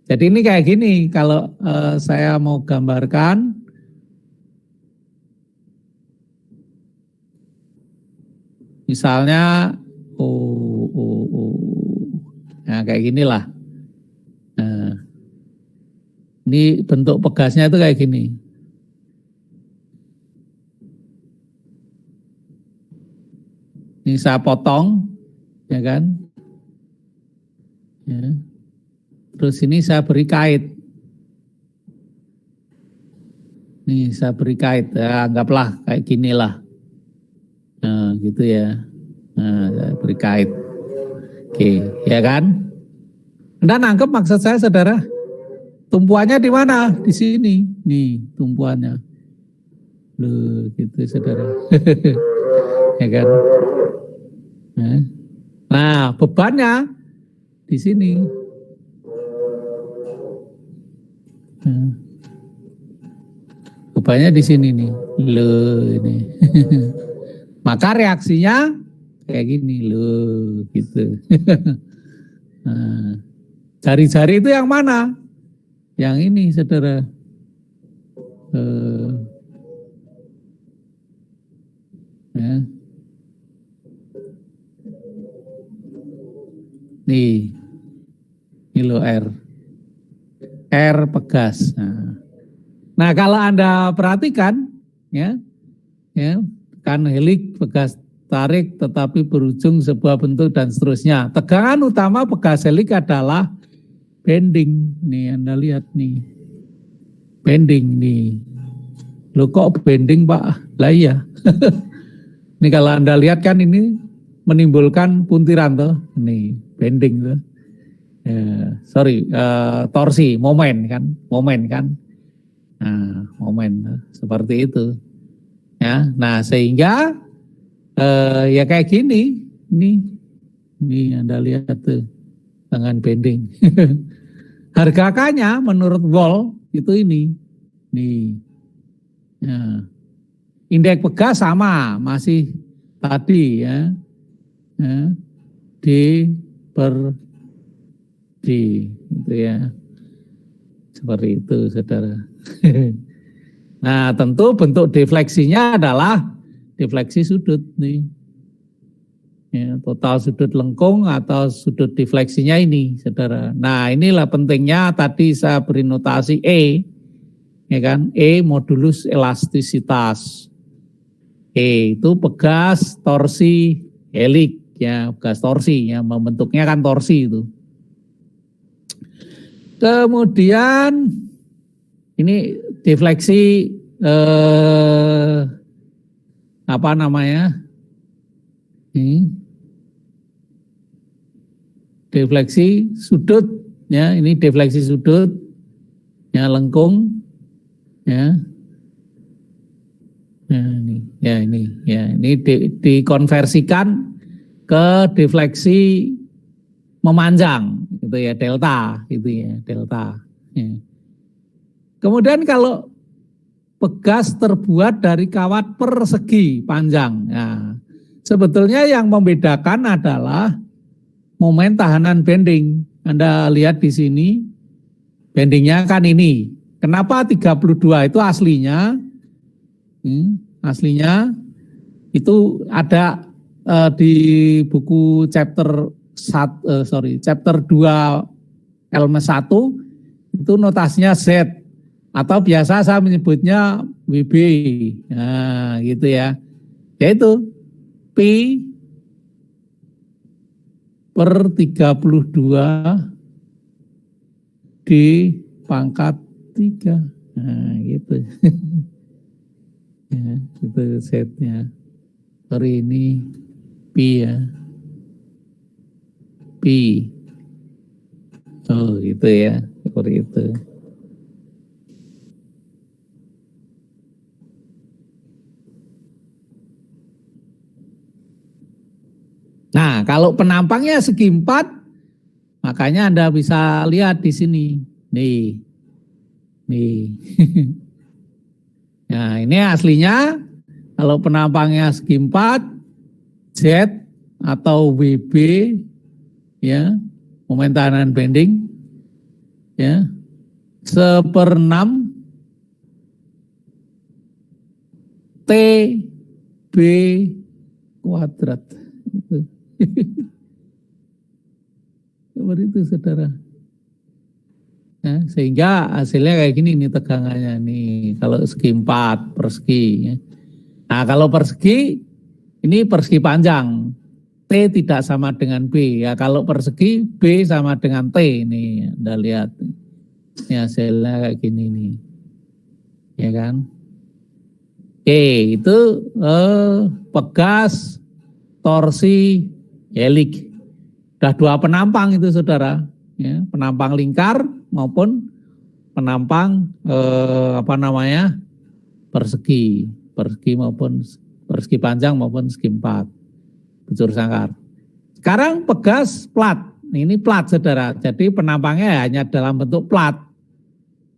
Speaker 1: Jadi ini kayak gini kalau saya mau gambarkan. Misalnya, nah kayak ginilah. Nah, ini bentuk pegasnya itu kayak gini. Ini saya potong, ya kan? Ya. Terus ini saya beri kait. Nih saya beri kait, ya, anggaplah kayak ginilah. Nah, gitu ya. Nah, saya beri kait. Oke, ya kan? Anda nangkep maksud saya, saudara? Tumpuannya di mana? Di sini. Nih, tumpuannya. Loh, gitu, saudara. Ya kan? Nah, bebannya di sini. Nah, bebannya di sini nih. Loh, ini. Maka reaksinya kayak gini loh, gitu. Nah, jari-jari itu yang mana? Yang ini, saudara. Ya. Nih, ini lo R. R pegas. Nah, kalau Anda perhatikan, ya, kan helik pegas tarik tetapi berujung sebuah bentuk dan seterusnya. Tegangan utama pegas helik adalah bending. Nih Anda lihat nih. Bending nih. Loh kok bending Pak? Lah iya. Ini kalau Anda lihat kan ini menimbulkan puntiran tuh. Nih bending tuh. Torsi, momen kan. Nah, momen seperti itu. Ya, nah sehingga ya kayak gini, ini Anda lihat tuh dengan bending. Harga K-nya menurut Wall itu ini, nih. Ya. Indeks pegas sama, masih tadi ya, D per D, gitu ya, seperti itu, saudara. Nah, tentu bentuk defleksinya adalah defleksi sudut nih. Ya, total sudut lengkung atau sudut defleksinya ini, saudara. Nah, inilah pentingnya tadi saya beri notasi E, ya kan? E modulus elastisitas. E itu pegas torsi helik, ya, pegas torsi, ya, membentuknya kan torsi itu. Kemudian ini defleksi apa namanya? Defleksi sudut, ya, ini defleksi sudut, ya, lengkung, ya. Ini dikonversikan ke defleksi memanjang, gitu ya, delta, gitu ya, delta. Ya. Kemudian kalau pegas terbuat dari kawat persegi panjang, nah, sebetulnya yang membedakan adalah momen tahanan bending. Anda lihat di sini, bendingnya kan ini. Kenapa 32 itu aslinya? Aslinya itu ada di buku chapter 2 Elmes 1 itu notasinya Z atau biasa saya menyebutnya WB. Nah, gitu ya. Yaitu P per 32 D pangkat 3. Nah, gitu. Ya, itu setnya. Sorry, ini Pi ya. Pi. Oh, gitu ya. Seperti itu. Nah, kalau penampangnya segi 4, makanya Anda bisa lihat di sini. Nih. Nah, ini aslinya kalau penampangnya segi 4, Z atau WB, ya, momen tahanan bending, ya, 1/6 TB kuadrat. Seperti itu, saudara. Ya, sehingga hasilnya kayak gini nih tegangannya nih. Kalau segi 4 persegi. Ya. Nah, kalau persegi ini persegi panjang. T tidak sama dengan B. Ya, kalau persegi B sama dengan T. Nih, Anda lihat. Ini hasilnya kayak gini nih. Ya kan? Oke, itu pegas torsi helik. Sudah 2 penampang itu, saudara. Ya, penampang lingkar maupun penampang persegi maupun persegi panjang maupun segi 4 bujur sangkar. Sekarang pegas plat. Ini plat, saudara. Jadi penampangnya hanya dalam bentuk plat.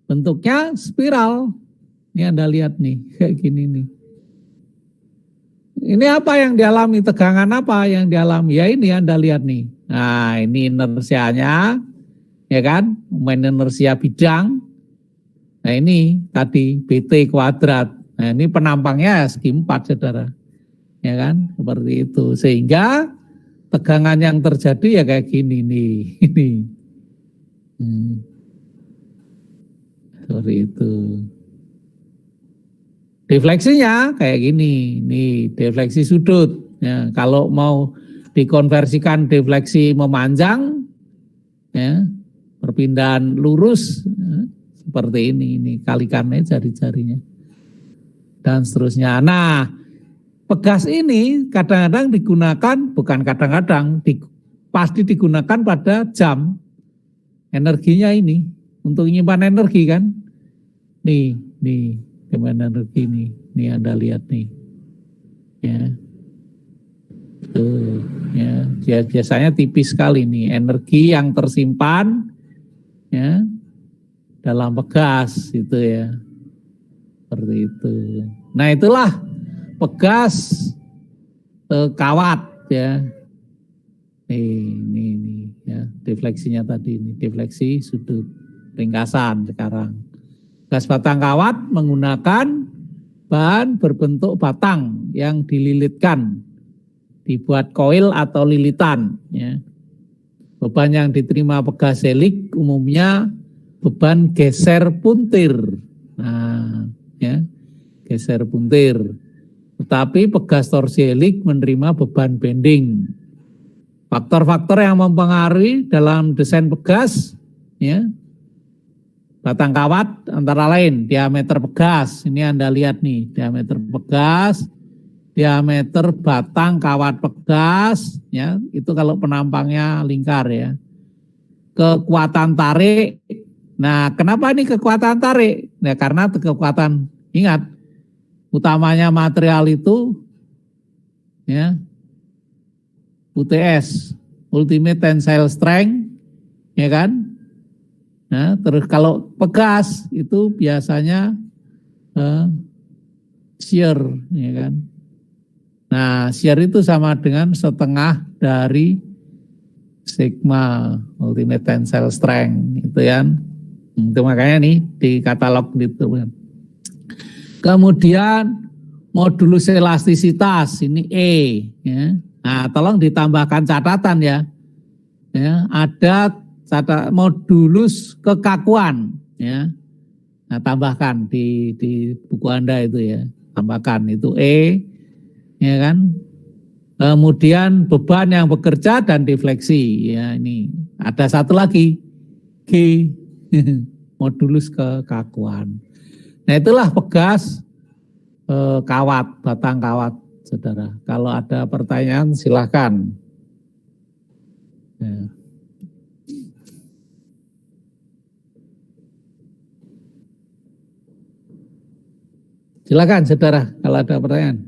Speaker 1: Bentuknya spiral. Ini Anda lihat nih, kayak gini nih. Ini apa yang dialami, tegangan apa yang dialami? Ya ini Anda lihat nih. Nah, ini inersianya, ya kan? Momen inersia bidang. Nah, ini tadi BT kuadrat. Nah, ini penampangnya segi 4, saudara. Ya kan? Seperti itu. Sehingga tegangan yang terjadi ya kayak gini nih. Ini. Seperti itu. Defleksinya kayak gini, nih defleksi sudut. Ya, kalau mau dikonversikan defleksi memanjang, ya, perpindahan lurus, ya, seperti ini kalikannya jari-jarinya dan seterusnya. Nah, pegas ini kadang-kadang digunakan, bukan kadang-kadang, pasti digunakan pada jam. Energinya ini untuk menyimpan energi kan, nih. Gimana energi nih Anda lihat nih, ya, tuh, ya, biasanya tipis sekali nih energi yang tersimpan, ya, dalam pegas itu ya, seperti itu. Nah, itulah pegas kawat ya, nih ya, defleksinya tadi ini defleksi sudut ringkasan sekarang. Gas batang kawat menggunakan bahan berbentuk batang yang dililitkan, dibuat koil atau lilitan. Ya. Beban yang diterima pegas selik umumnya beban geser puntir. Nah, ya, geser puntir. Tetapi pegas torsi helik menerima beban bending. Faktor-faktor yang mempengaruhi dalam desain pegas, ya, batang kawat antara lain diameter pegas. Ini Anda lihat nih, diameter pegas, diameter batang kawat pegas, ya, itu kalau penampangnya lingkar ya. Kekuatan tarik. Nah, kenapa ini kekuatan tarik? Nah, karena kekuatan, ingat, utamanya material itu, ya, UTS, Ultimate Tensile Strength, ya kan? Nah, terus kalau pegas itu biasanya shear, ya kan? Nah, shear itu sama dengan setengah dari sigma Ultimate Tensile Strength, gitu kan? Itu makanya nih di katalog gitu kan. Kemudian modulus elastisitas ini E, ya. Nah, tolong ditambahkan catatan ya. Ya, ada modulus kekakuan ya. Nah, tambahkan di buku Anda itu ya. Tambahkan itu E, ya kan. Kemudian beban yang bekerja dan defleksi ya, ini. Ada satu lagi G, modulus kekakuan. Nah, itulah pegas kawat, batang kawat, saudara. Kalau ada pertanyaan silakan. Ya. Silakan, saudara, kalau ada pertanyaan.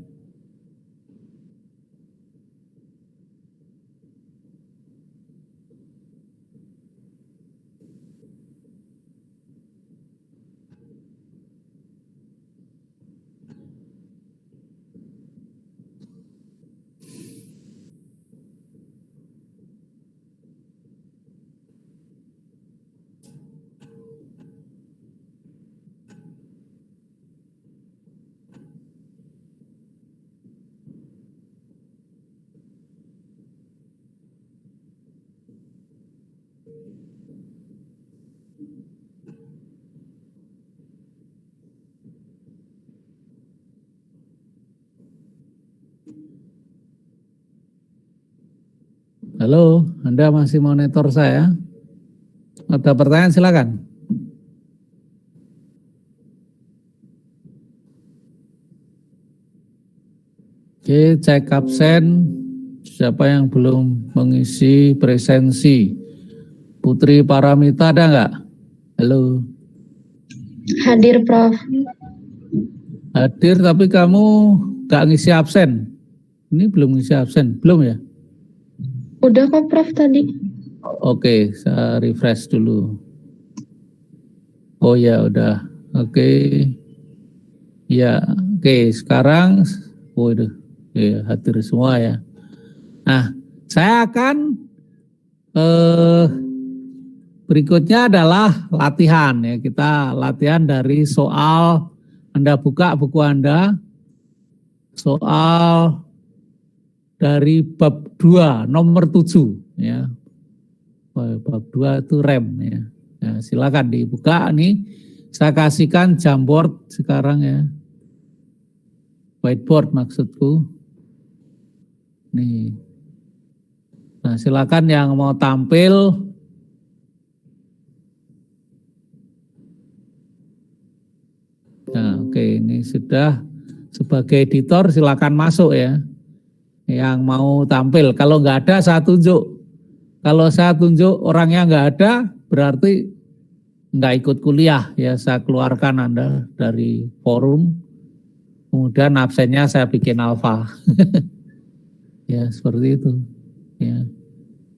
Speaker 1: Halo, Anda masih monitor saya? Ada pertanyaan silakan. Oke, cek absen. Siapa yang belum mengisi presensi? Putri Paramita ada nggak? Halo.
Speaker 3: Hadir, Prof.
Speaker 1: Hadir tapi kamu nggak ngisi absen. Ini belum ngisi absen, belum ya?
Speaker 3: Udah kok, Prof, tadi.
Speaker 1: Oke, saya refresh dulu. Oh ya, udah. Oke. Ya, oke. Sekarang, waduh, ya, hadir semua ya. Nah, saya akan berikutnya adalah latihan ya. Kita latihan dari soal, Anda buka buku Anda, soal dari bab 2 nomor 7 ya. Bab 2 itu rem ya. Nah, silakan dibuka nih. Saya kasihkan Jamboard sekarang ya. Whiteboard maksudku. Nih. Nah, silakan yang mau tampil. Nah, oke, ini sudah sebagai editor silakan masuk ya. Yang mau tampil, kalau nggak ada saya tunjuk. Kalau saya tunjuk orangnya nggak ada, berarti nggak ikut kuliah ya. Saya keluarkan Anda dari forum, kemudian absennya saya bikin alfa. Ya seperti itu. Ya.